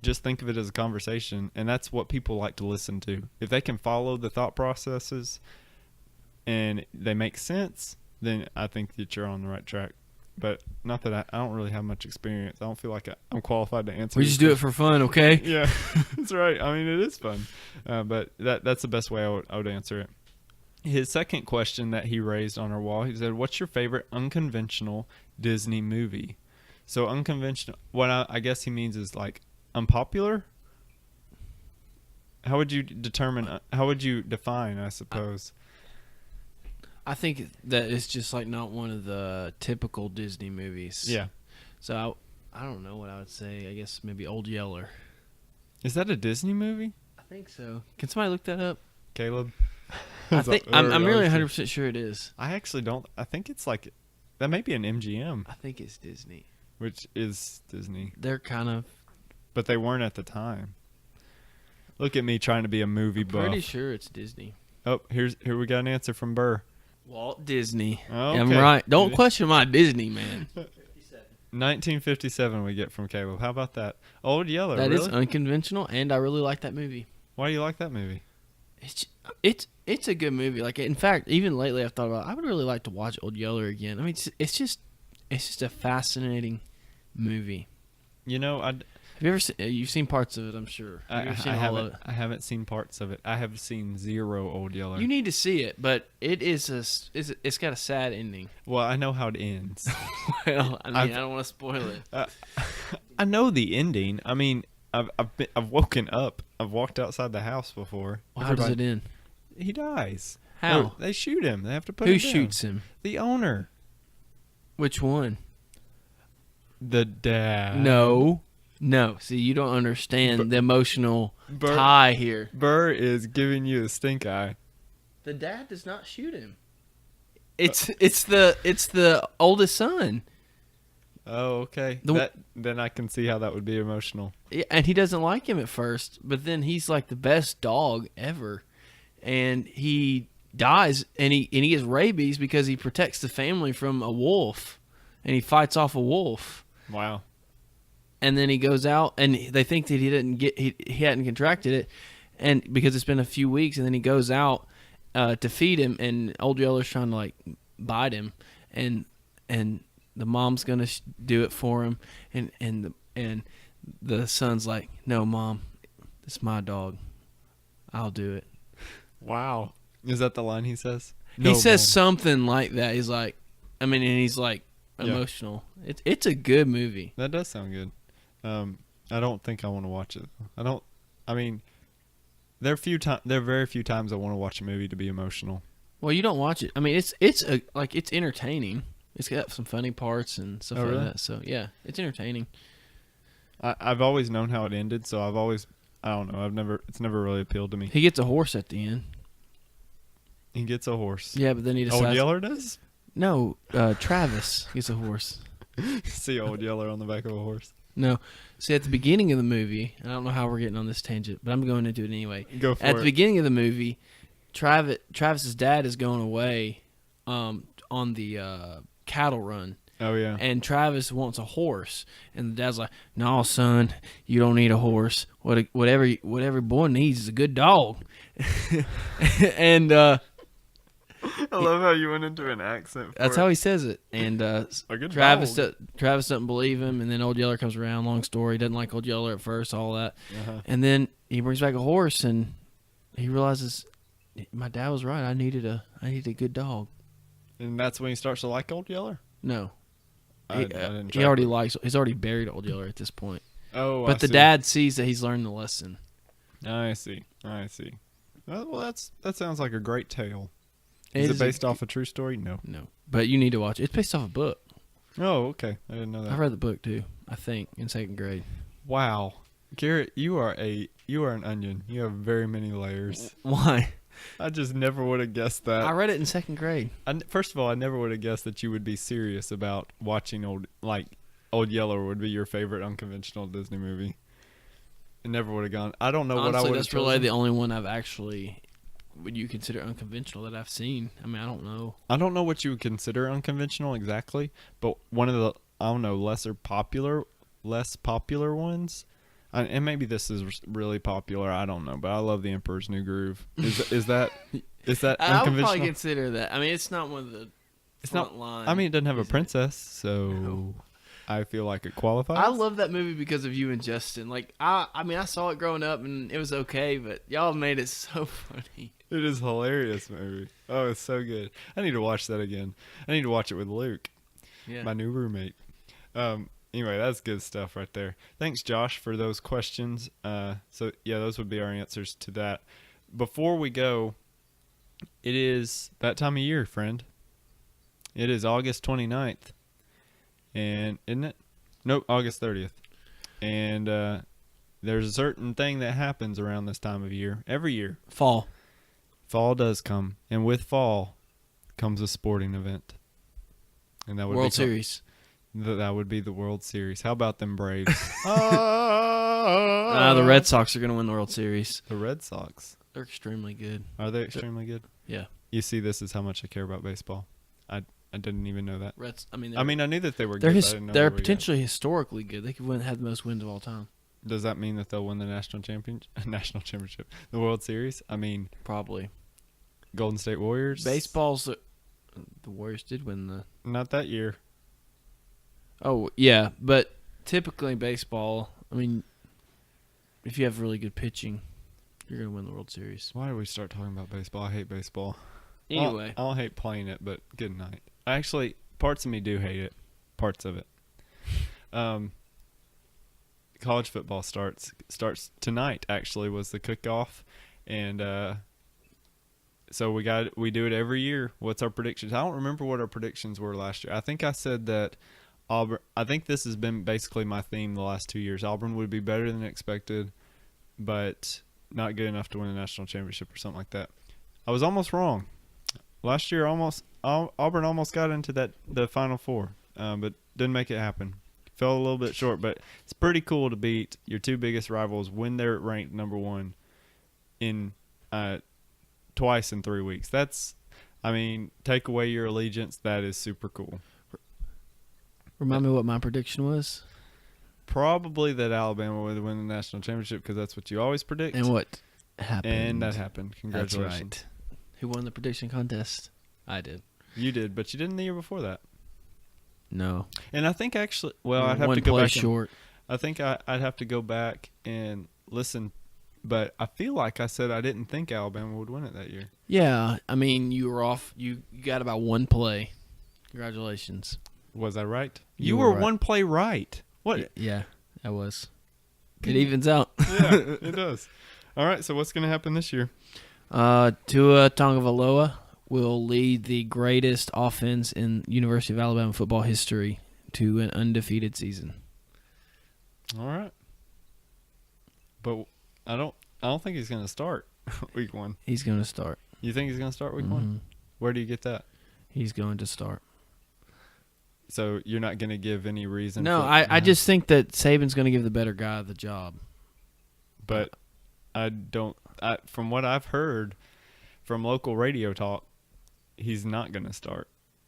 [SPEAKER 2] just think of it as a conversation. And that's what people like to listen to. If they can follow the thought processes and they make sense, then I think that you're on the right track. But not that I don't really have much experience. I don't feel like I'm qualified to answer.
[SPEAKER 3] We just do it for fun, okay?
[SPEAKER 2] Yeah, that's right. I mean, it is fun. But that's the best way I would answer it. His second question that he raised on our wall, he said, what's your favorite unconventional Disney movie? So unconventional, what I guess he means is like unpopular? How would you define, I suppose?
[SPEAKER 3] I think that it's just like not one of the typical Disney movies.
[SPEAKER 2] Yeah.
[SPEAKER 3] So I don't know what I would say. I guess maybe Old Yeller.
[SPEAKER 2] Is that a Disney movie?
[SPEAKER 3] I think so. Can somebody look that up?
[SPEAKER 2] Really
[SPEAKER 3] I'm really 100% sure it is.
[SPEAKER 2] I actually don't. I think it's like, that may be an MGM,
[SPEAKER 3] I think it's Disney.
[SPEAKER 2] which is Disney.
[SPEAKER 3] They're kind of
[SPEAKER 2] But they weren't at the time. Look at me trying to be a movie buff.
[SPEAKER 3] pretty sure it's Disney.
[SPEAKER 2] Oh, here we got an answer from Burr.
[SPEAKER 3] Walt Disney.
[SPEAKER 2] Okay.
[SPEAKER 3] I'm right. Don't question my Disney, man.
[SPEAKER 2] 1957 we get from Caleb. How about that? Old Yeller,
[SPEAKER 3] That is
[SPEAKER 2] really?
[SPEAKER 3] unconventional, and I really like that movie.
[SPEAKER 2] Why do you like that movie?
[SPEAKER 3] It's a good movie. Like, in fact, even lately I've thought about I would really like to watch Old Yeller again. I mean, it's just a fascinating movie.
[SPEAKER 2] You know,
[SPEAKER 3] Have you ever seen? You've seen parts of it, I'm sure. Have you ever seen all of it?
[SPEAKER 2] I haven't seen parts of it. I have seen zero Old Yeller.
[SPEAKER 3] You need to see it, but it's got a sad ending.
[SPEAKER 2] Well, I know how it ends.
[SPEAKER 3] Well, I mean, I don't want to spoil it.
[SPEAKER 2] I know the ending. I mean, I've woken up. I've walked outside the house before.
[SPEAKER 3] Well, how does it end?
[SPEAKER 2] He dies.
[SPEAKER 3] How?
[SPEAKER 2] Or they shoot him. They have to put
[SPEAKER 3] Who
[SPEAKER 2] him down.
[SPEAKER 3] shoots him?
[SPEAKER 2] The owner.
[SPEAKER 3] Which one?
[SPEAKER 2] The dad.
[SPEAKER 3] No. See, you don't understand the emotional tie here.
[SPEAKER 2] Burr is giving you a stink eye.
[SPEAKER 3] The dad does not shoot him. It's the oldest son.
[SPEAKER 2] Oh, okay. Then I can see how that would be emotional.
[SPEAKER 3] Yeah, and he doesn't like him at first, but then he's like the best dog ever, and he dies, and he gets rabies because he protects the family from a wolf, and he fights off a wolf.
[SPEAKER 2] Wow.
[SPEAKER 3] And then he goes out, and they think that he hadn't contracted it, and because it's been a few weeks, and then he goes out to feed him, and Old Yeller's trying to like bite him, and the mom's gonna do it for him, and the son's like, "No, Mom, it's my dog. I'll do it."
[SPEAKER 2] Wow. Is that the line he says?
[SPEAKER 3] He says something like that. He's like, and he's like emotional. Yeah. It's a good movie.
[SPEAKER 2] That does sound good. I don't think I want to watch it. I mean, there are very few times I want to watch a movie to be emotional.
[SPEAKER 3] Well, you don't watch it. I mean, it's entertaining. It's got some funny parts and stuff like that. So yeah, it's entertaining.
[SPEAKER 2] I've always known how it ended, so I don't know. It's never really appealed to me.
[SPEAKER 3] He gets a horse at the end.
[SPEAKER 2] He gets a horse.
[SPEAKER 3] Yeah, but then he decides.
[SPEAKER 2] Old Yeller does?
[SPEAKER 3] No, Travis gets a horse.
[SPEAKER 2] See Old Yeller on the back of a horse.
[SPEAKER 3] No. See, at the beginning of the movie, I don't know how we're getting on this tangent, but I'm going into it anyway.
[SPEAKER 2] Go for it.
[SPEAKER 3] At the beginning of the movie, Travis's dad is going away on the cattle run.
[SPEAKER 2] Oh, yeah.
[SPEAKER 3] And Travis wants a horse. And the dad's like, "No, son, you don't need a horse. What every boy needs is a good dog." And
[SPEAKER 2] I love how you went into an accent.
[SPEAKER 3] That's how he says it. And
[SPEAKER 2] A good
[SPEAKER 3] Travis
[SPEAKER 2] dog.
[SPEAKER 3] Travis doesn't believe him, and then Old Yeller comes around. Long story. Doesn't like Old Yeller at first. All that, and then he brings back a horse, and he realizes my dad was right. I needed a good dog.
[SPEAKER 2] And that's when he starts to like Old Yeller.
[SPEAKER 3] No,
[SPEAKER 2] I didn't
[SPEAKER 3] he
[SPEAKER 2] track
[SPEAKER 3] already
[SPEAKER 2] it.
[SPEAKER 3] likes. He's already buried Old Yeller at this point.
[SPEAKER 2] Oh,
[SPEAKER 3] But
[SPEAKER 2] I
[SPEAKER 3] the
[SPEAKER 2] see.
[SPEAKER 3] dad sees that he's learned the lesson.
[SPEAKER 2] I see. Well, that sounds like a great tale.
[SPEAKER 3] It
[SPEAKER 2] Is it
[SPEAKER 3] is
[SPEAKER 2] based off a true story? No.
[SPEAKER 3] No, but you need to watch it. It's based off a book.
[SPEAKER 2] Oh, okay. I didn't know that.
[SPEAKER 3] I read the book too. I think in second grade.
[SPEAKER 2] Wow, Garrett, you are an onion. You have very many layers.
[SPEAKER 3] Why?
[SPEAKER 2] I just never would have guessed that.
[SPEAKER 3] I read it in second grade.
[SPEAKER 2] First of all, I never would have guessed that you would be serious about watching Old Yeller would be your favorite unconventional Disney movie. It never would have gone. I don't know what I
[SPEAKER 3] Honestly,
[SPEAKER 2] would have
[SPEAKER 3] that's really
[SPEAKER 2] chosen.
[SPEAKER 3] the only one I've actually would you consider unconventional that I've seen. I mean, I don't know.
[SPEAKER 2] I don't know what you would consider unconventional exactly, but one of the less popular ones. And maybe this is really popular. I don't know, but I love The Emperor's New Groove. Is that
[SPEAKER 3] I would
[SPEAKER 2] unconventional?
[SPEAKER 3] probably consider that. I mean, it's not one of the.
[SPEAKER 2] It's
[SPEAKER 3] front
[SPEAKER 2] not.
[SPEAKER 3] line.
[SPEAKER 2] I mean, it doesn't have a
[SPEAKER 3] is it?
[SPEAKER 2] princess, so I feel like it qualifies.
[SPEAKER 3] I love that movie because of you and Justin. Like I mean, I saw it growing up and it was okay, but y'all made it so funny.
[SPEAKER 2] It is hilarious movie. Oh, it's so good. I need to watch that again. I need to watch it with Luke,
[SPEAKER 3] Yeah.
[SPEAKER 2] my new roommate. Anyway, that's good stuff right there. Thanks, Josh, for those questions. So yeah, those would be our answers to that. Before we go, it is that time of year, friend. It is August 29th. And isn't it? Nope, August 30th. And there's a certain thing that happens around this time of year every year.
[SPEAKER 3] Fall.
[SPEAKER 2] Fall does come, and with fall comes a sporting event, and that would
[SPEAKER 3] World
[SPEAKER 2] be called-
[SPEAKER 3] Series.
[SPEAKER 2] That would be the World Series. How about them Braves?
[SPEAKER 3] The Red Sox are going to win the World Series.
[SPEAKER 2] The Red Sox.
[SPEAKER 3] They're extremely good.
[SPEAKER 2] Are they extremely good?
[SPEAKER 3] Yeah.
[SPEAKER 2] You see, this is how much I care about baseball. I didn't even know that.
[SPEAKER 3] Reds. I mean,
[SPEAKER 2] I knew that they were
[SPEAKER 3] they're
[SPEAKER 2] good. But I didn't know they
[SPEAKER 3] they're
[SPEAKER 2] were good.
[SPEAKER 3] potentially historically good. They could have the most wins of all time.
[SPEAKER 2] Does that mean that they'll win the national championship, the World Series? I mean,
[SPEAKER 3] Probably.
[SPEAKER 2] Golden State Warriors.
[SPEAKER 3] Baseball's the Warriors did win the.
[SPEAKER 2] Not that year.
[SPEAKER 3] Oh yeah, but typically baseball. I mean, if you have really good pitching, you're going to win the World Series.
[SPEAKER 2] Why did we start talking about baseball? I hate baseball.
[SPEAKER 3] Anyway,
[SPEAKER 2] I don't hate playing it, but good night. Actually, parts of me do hate it. Parts of it. College football starts tonight. Actually, was the kickoff, and so we do it every year. What's our predictions? I don't remember what our predictions were last year. I think I said that Auburn. I think this has been basically my theme the last 2 years. Auburn would be better than expected, but not good enough to win a national championship or something like that. I was almost wrong. Last year, Auburn almost got into the Final Four, but didn't make it happen. Fell a little bit short, but it's pretty cool to beat your two biggest rivals when they're ranked number one in twice in 3 weeks. Take away your allegiance. That is super cool.
[SPEAKER 3] remind me what my prediction was
[SPEAKER 2] Probably that Alabama would win the national championship because that's what you always predict.
[SPEAKER 3] and what happened.
[SPEAKER 2] And that happened.
[SPEAKER 3] That's
[SPEAKER 2] Congratulations.
[SPEAKER 3] right. Who won the prediction contest? I did.
[SPEAKER 2] You did, but you didn't the year before that.
[SPEAKER 3] No.
[SPEAKER 2] And I think actually, well, I'd have
[SPEAKER 3] One
[SPEAKER 2] to go
[SPEAKER 3] play
[SPEAKER 2] back.
[SPEAKER 3] short.
[SPEAKER 2] I think I'd have to go back and listen, but I feel like I said I didn't think Alabama would win it that year.
[SPEAKER 3] Yeah, I mean, you were off. You got about one play. Congratulations.
[SPEAKER 2] Was I right?
[SPEAKER 3] You
[SPEAKER 2] were
[SPEAKER 3] were right.
[SPEAKER 2] one play right. What?
[SPEAKER 3] Yeah, I was. It evens out.
[SPEAKER 2] Yeah, it does. All right, so what's going to happen this year?
[SPEAKER 3] Tua Tagovailoa will lead the greatest offense in University of Alabama football history to an undefeated season.
[SPEAKER 2] All right. But I don't think he's going to start week one.
[SPEAKER 3] He's going to start.
[SPEAKER 2] You think he's going to start week one?
[SPEAKER 3] Mhm.
[SPEAKER 2] Where do you get that?
[SPEAKER 3] He's going to start.
[SPEAKER 2] So you're not going to give any reason?
[SPEAKER 3] No,
[SPEAKER 2] for-
[SPEAKER 3] I just think that Saban's going to give the better guy the job.
[SPEAKER 2] But I don't. From what I've heard from local radio talk, he's not going to start.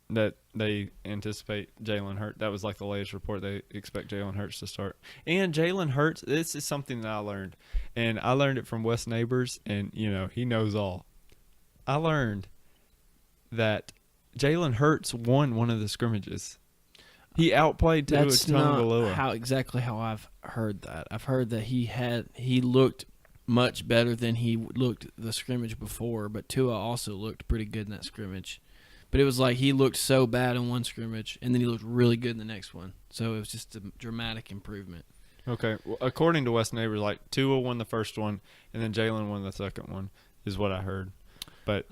[SPEAKER 2] That they anticipate Jalen Hurts. That was like the latest report. They expect Jalen Hurts to start. And Jalen Hurts, this is something that I learned. And I learned it from Wes Neighbors, and, he knows all. I learned that Jalen Hurts won one of the scrimmages. He outplayed Tua
[SPEAKER 3] That's not
[SPEAKER 2] Tagovailoa.
[SPEAKER 3] exactly how I've heard that. I've heard that he looked much better than he looked the scrimmage before, but Tua also looked pretty good in that scrimmage. But it was like he looked so bad in one scrimmage, and then he looked really good in the next one. So it was just a dramatic improvement.
[SPEAKER 2] Okay, well, according to West Neighbors, like Tua won the first one, and then Jalen won the second one, is what I heard. But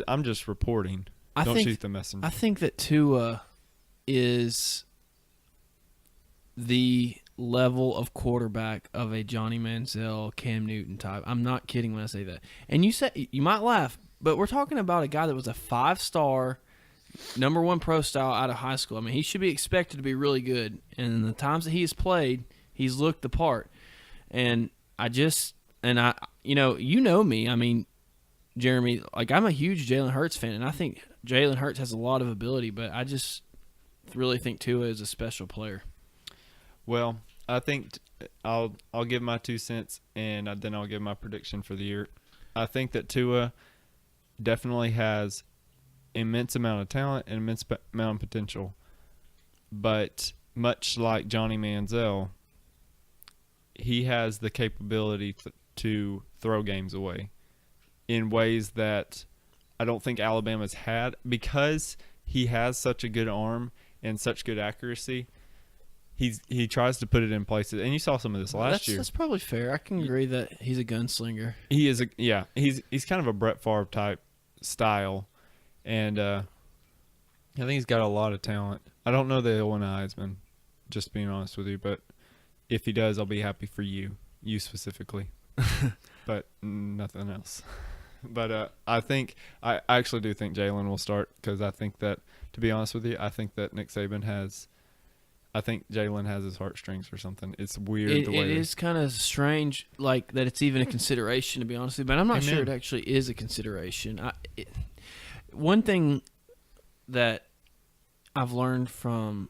[SPEAKER 2] I'm just reporting. Don't shoot the messenger.
[SPEAKER 3] I think that Tua is the level of quarterback of a Johnny Manziel, Cam Newton type. I'm not kidding when I say that. And you might laugh, but we're talking about a guy that was a 5-star, number 1 pro style out of high school. I mean, he should be expected to be really good. And in the times that he has played, he's looked the part. And you know me. I mean, Jeremy, like I'm a huge Jalen Hurts fan, and I think Jalen Hurts has a lot of ability, but I just really think Tua is a special player.
[SPEAKER 2] Well, I think I'll give my 2 cents, and then I'll give my prediction for the year. I think that Tua definitely has immense amount of talent and immense amount of potential, but much like Johnny Manziel, he has the capability to throw games away in ways that I don't think Alabama's had, because he has such a good arm and such good accuracy. He tries to put it in places, and you saw some of this last year.
[SPEAKER 3] That's probably fair. I can agree that he's a gunslinger.
[SPEAKER 2] He is he's kind of a Brett Favre type style, and I think he's got a lot of talent. I don't know that he'll win a Heisman, just being honest with you, but if he does, I'll be happy for you specifically, but nothing else. But I actually do think Jalen will start, because I think that, to be honest with you, I think that I think Jalen has his heartstrings or something. It's weird.
[SPEAKER 3] It is kind of strange, like that it's even a consideration, to be honest with you. But I'm not sure it actually is a consideration. One thing that I've learned from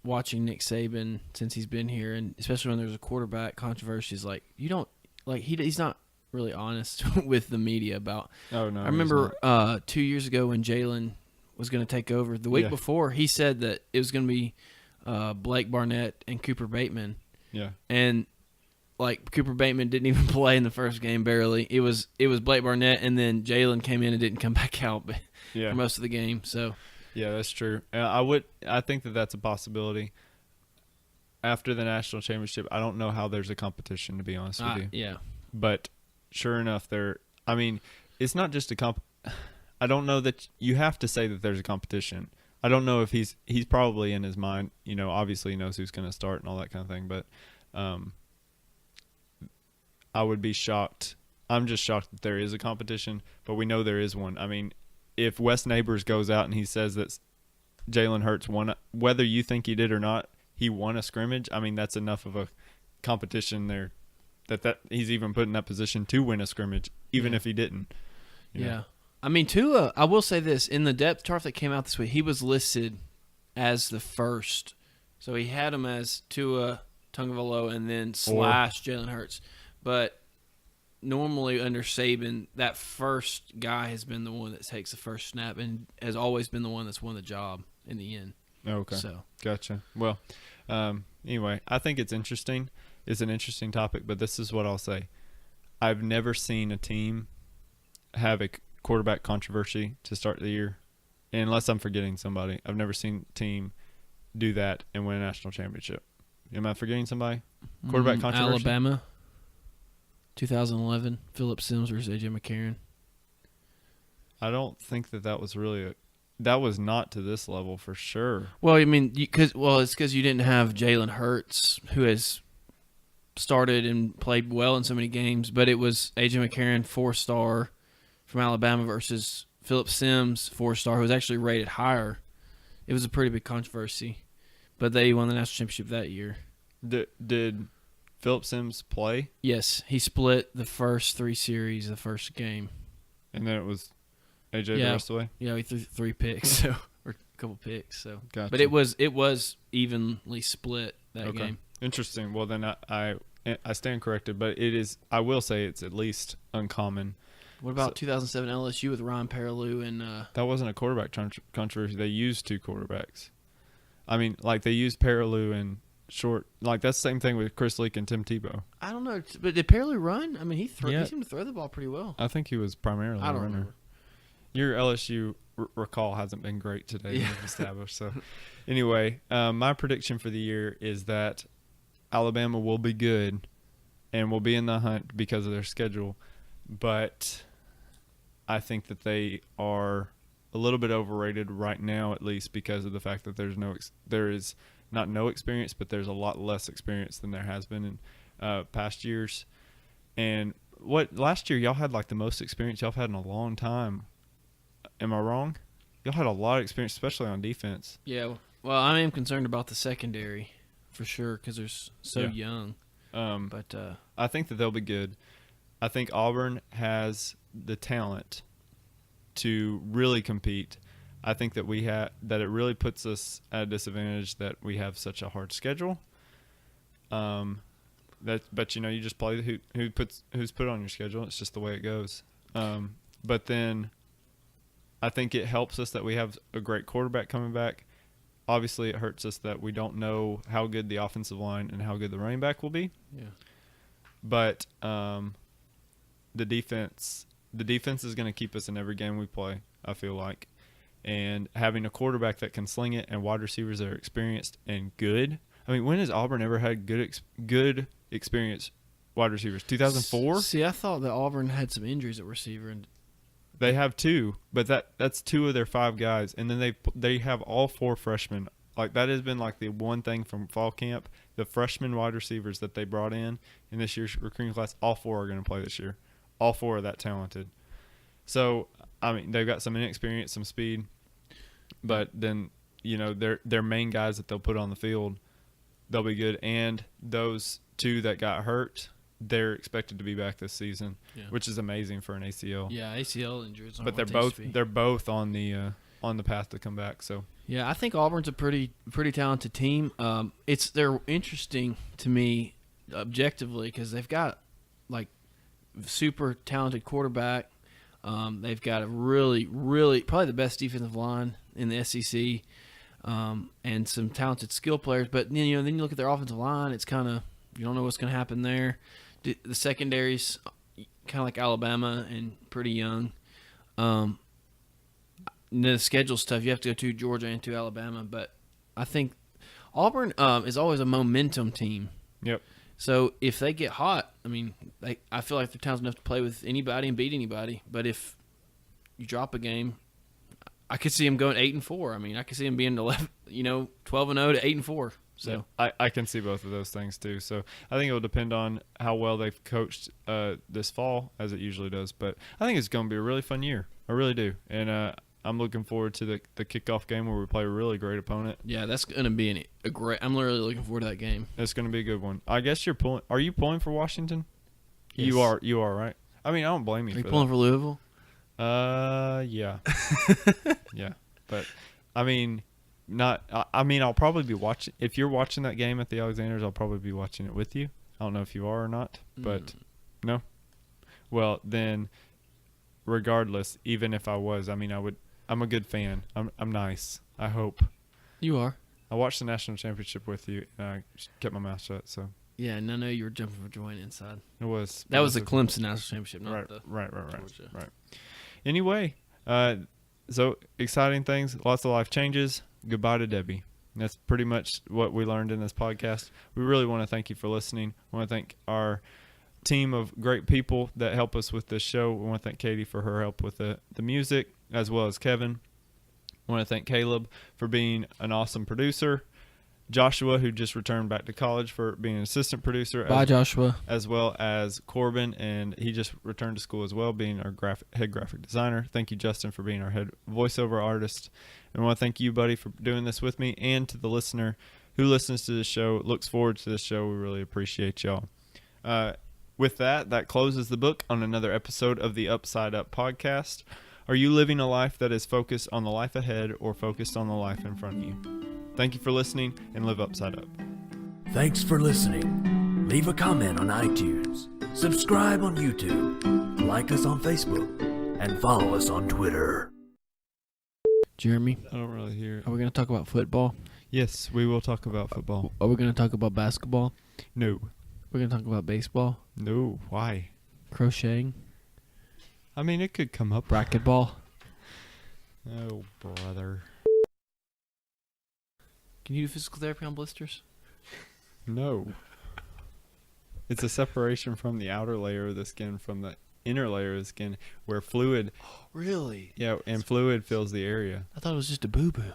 [SPEAKER 3] watching Nick Saban since he's been here, and especially when there's a quarterback controversy, is like he's not really honest with the media about.
[SPEAKER 2] Oh no!
[SPEAKER 3] I remember 2 years ago when Jalen was going to take over. The week before, he said that it was going to be Blake Barnett and Cooper Bateman.
[SPEAKER 2] Yeah.
[SPEAKER 3] And like Cooper Bateman didn't even play in the first game, barely. It was Blake Barnett, and then Jalen came in and didn't come back out for most of the game. So
[SPEAKER 2] yeah, that's true. I think that that's a possibility. After the national championship, I don't know how there's a competition, to be honest with you.
[SPEAKER 3] Yeah.
[SPEAKER 2] But sure enough, it's not just I don't know that you have to say that there's a competition. I don't know if he's probably in his mind, obviously he knows who's going to start and all that kind of thing, but I would be shocked. I'm just shocked that there is a competition, but we know there is one. I mean, if West Neighbors goes out and he says that Jalen Hurts won, whether you think he did or not, he won a scrimmage, I mean, that's enough of a competition there that he's even put in that position to win a scrimmage, even if he didn't.
[SPEAKER 3] Yeah. I mean, Tua, I will say this. In the depth chart that came out this week, he was listed as the first. So he had him as Tua Tagovailoa and then / Jalen Hurts. But normally under Saban, that first guy has been the one that takes the first snap and has always been the one that's won the job in the end.
[SPEAKER 2] Okay.
[SPEAKER 3] So
[SPEAKER 2] Gotcha. Well, anyway, I think it's interesting. It's an interesting topic, but this is what I'll say. I've never seen a team have a quarterback controversy to start the year, unless I'm forgetting somebody. I've never seen a team do that and win a national championship. Am I forgetting somebody? Quarterback controversy?
[SPEAKER 3] Alabama, 2011, Phillip Sims versus A.J. McCarron.
[SPEAKER 2] I don't think that was really that was not to this level for sure.
[SPEAKER 3] Well, I mean, it's because you didn't have Jalen Hurts, who has started and played well in so many games, but it was A.J. McCarron, 4-star from Alabama versus Phillip Sims, 4-star, who was actually rated higher. It was a pretty big controversy, but they won the national championship that year.
[SPEAKER 2] Did Phillip Sims play?
[SPEAKER 3] Yes, he split the first 3 series, the first game.
[SPEAKER 2] And then it was AJ the rest of the way?
[SPEAKER 3] Yeah, he threw 3 picks, or a couple picks. So,
[SPEAKER 2] gotcha.
[SPEAKER 3] But it was evenly split that game.
[SPEAKER 2] Interesting. Well, then I stand corrected, but it is. I will say it's at least uncommon
[SPEAKER 3] What about 2007 LSU with Ryan Perilou and
[SPEAKER 2] That wasn't a quarterback controversy. They used 2 quarterbacks. I mean, like they used Perilou and short. Like that's the same thing with Chris Leak and Tim Tebow.
[SPEAKER 3] I don't know, but did Perilou run? I mean, he seemed to throw the ball pretty well.
[SPEAKER 2] I think he was primarily
[SPEAKER 3] I
[SPEAKER 2] a
[SPEAKER 3] don't
[SPEAKER 2] runner.
[SPEAKER 3] remember.
[SPEAKER 2] Your LSU recall hasn't been great today, we've established. So, anyway, my prediction for the year is that Alabama will be good and will be in the hunt because of their schedule, but I think that they are a little bit overrated right now, at least because of the fact that there is not no experience, but there's a lot less experience than there has been in past years. And last year y'all had like the most experience y'all have had in a long time. Am I wrong? Y'all had a lot of experience, especially on defense.
[SPEAKER 3] Yeah, well, I am concerned about the secondary for sure because they're so
[SPEAKER 2] Yeah.
[SPEAKER 3] young. But
[SPEAKER 2] I think that they'll be good. I think Auburn has the talent to really compete. I think that that it really puts us at a disadvantage that we have such a hard schedule. But you just play who's put on your schedule. It's just the way it goes. But then I think it helps us that we have a great quarterback coming back. Obviously, it hurts us that we don't know how good the offensive line and how good the running back will be.
[SPEAKER 3] yeah,
[SPEAKER 2] But the defense is going to keep us in every game we play, I feel like. And having a quarterback that can sling it and wide receivers that are experienced and good. I mean, when has Auburn ever had good experienced wide receivers? 2004?
[SPEAKER 3] See, I thought that Auburn had some injuries at receiver, and
[SPEAKER 2] They have 2, but that's 2 of their 5 guys, and then they have all 4 freshmen. Like that has been like the one thing from fall camp. The freshman wide receivers that they brought in this year's recruiting class, all 4 are going to play this year. All 4 are that talented. So I mean, they've got some inexperience, some speed, but then their main guys that they'll put on the field, they'll be good. And those 2 that got hurt, they're expected to be back this season, which is amazing for an ACL.
[SPEAKER 3] yeah, ACL injuries.
[SPEAKER 2] But they're both on the path to come back. So
[SPEAKER 3] Yeah, I think Auburn's a pretty talented team. They're interesting to me objectively because they've got like super talented quarterback. They've got a really probably the best defensive line in the SEC, and some talented skill players. But then you look at their offensive line. It's kind of you don't know what's going to happen there. The secondary's kind of like Alabama and pretty young. The schedule stuff, you have to go to Georgia and to Alabama, but I think Auburn is always a momentum team.
[SPEAKER 2] Yep.
[SPEAKER 3] So if they get hot, I mean, I feel like they're talented enough to play with anybody and beat anybody. But if you drop a game, I could see them going 8-4. I mean, I could see them being 12-0 to 8-4. So
[SPEAKER 2] I can see both of those things too. So I think it will depend on how well they've coached this fall, as it usually does. But I think it's going to be a really fun year. I really do, and I'm looking forward to the kickoff game where we play a really great opponent.
[SPEAKER 3] yeah, that's going to be a great. I'm really looking forward to that game.
[SPEAKER 2] It's going to be a good one. I guess you're pulling. Are you pulling for Washington?
[SPEAKER 3] Yes.
[SPEAKER 2] You are, right? I mean, I don't blame you.
[SPEAKER 3] Are you
[SPEAKER 2] for
[SPEAKER 3] pulling for Louisville?
[SPEAKER 2] Yeah. Yeah. But I mean, I'll probably be watching. If you're watching that game at the Alexanders, I'll probably be watching it with you. I don't know if you are or not, but no. Well, then, regardless, even if I was, I mean, I'm a good fan. I'm nice. I hope.
[SPEAKER 3] You are.
[SPEAKER 2] I watched the national championship with you, and I kept my mouth shut. So
[SPEAKER 3] Yeah, and I know you were jumping for joy inside.
[SPEAKER 2] it was.
[SPEAKER 3] That was the Clemson national championship, not
[SPEAKER 2] Right,
[SPEAKER 3] the
[SPEAKER 2] right.
[SPEAKER 3] Georgia.
[SPEAKER 2] Right. Anyway, so exciting things, lots of life changes. Goodbye to Debbie. And that's pretty much what we learned in this podcast. We really want to thank you for listening. We want to thank our team of great people that help us with this show. We want to thank Katie for her help with the music, as well as Kevin. I want to thank Caleb for being an awesome producer. Joshua, who just returned back to college, for being an assistant producer.
[SPEAKER 3] Bye, Joshua.
[SPEAKER 2] As well as Corbin, and he just returned to school as well, being our head graphic designer. Thank you, Justin, for being our head voiceover artist. And I want to thank you, buddy, for doing this with me, and to the listener who listens to this show, looks forward to this show. We really appreciate y'all. With that closes the book on another episode of the Upside Up podcast. Are you living a life that is focused on the life ahead or focused on the life in front of you? Thank you for listening, and live upside up.
[SPEAKER 1] Thanks for listening. Leave a comment on iTunes. Subscribe on YouTube, like us on Facebook, and follow us on Twitter.
[SPEAKER 3] Jeremy,
[SPEAKER 2] I don't really hear it.
[SPEAKER 3] are we going to talk about football?
[SPEAKER 2] Yes, we will talk about football.
[SPEAKER 3] Are we going to talk about basketball?
[SPEAKER 2] No.
[SPEAKER 3] We're going to talk about baseball,
[SPEAKER 2] No. Why?
[SPEAKER 3] crocheting,
[SPEAKER 2] I mean, it could come up.
[SPEAKER 3] racquetball.
[SPEAKER 2] Oh, brother.
[SPEAKER 3] Can you do physical therapy on blisters?
[SPEAKER 2] No. It's a separation from the outer layer of the skin from the inner layer of the skin where fluid,
[SPEAKER 3] Really?
[SPEAKER 2] and fluid fills the area.
[SPEAKER 3] I thought it was just a boo-boo.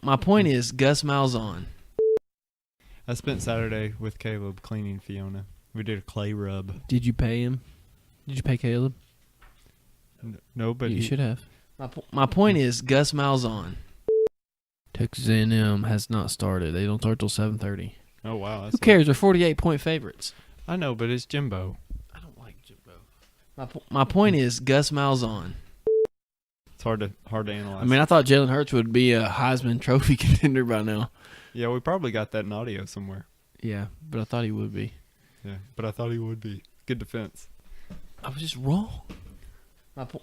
[SPEAKER 3] My point is, Gus Malzahn.
[SPEAKER 2] I spent Saturday with Caleb cleaning Fiona. We did a clay rub.
[SPEAKER 3] Did you pay him? Did you pay Caleb?
[SPEAKER 2] No, but
[SPEAKER 3] You
[SPEAKER 2] he-
[SPEAKER 3] should have. My point is, Gus Malzahn. Texas A&M has not started. They don't start till 7:30.
[SPEAKER 2] Oh, wow.
[SPEAKER 3] Who
[SPEAKER 2] That's
[SPEAKER 3] cares? They're 48-point favorites.
[SPEAKER 2] I know, but it's Jimbo.
[SPEAKER 3] I don't like Jimbo. My point is, Gus Malzahn.
[SPEAKER 2] It's hard to analyze.
[SPEAKER 3] I mean, I thought Jalen Hurts would be a Heisman Trophy contender by now.
[SPEAKER 2] yeah, we probably got that in audio somewhere.
[SPEAKER 3] Yeah, but I thought he would be.
[SPEAKER 2] Yeah, but I thought he would be. Good defense.
[SPEAKER 3] I was just wrong.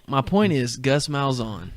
[SPEAKER 3] My point is, Gus Malzahn.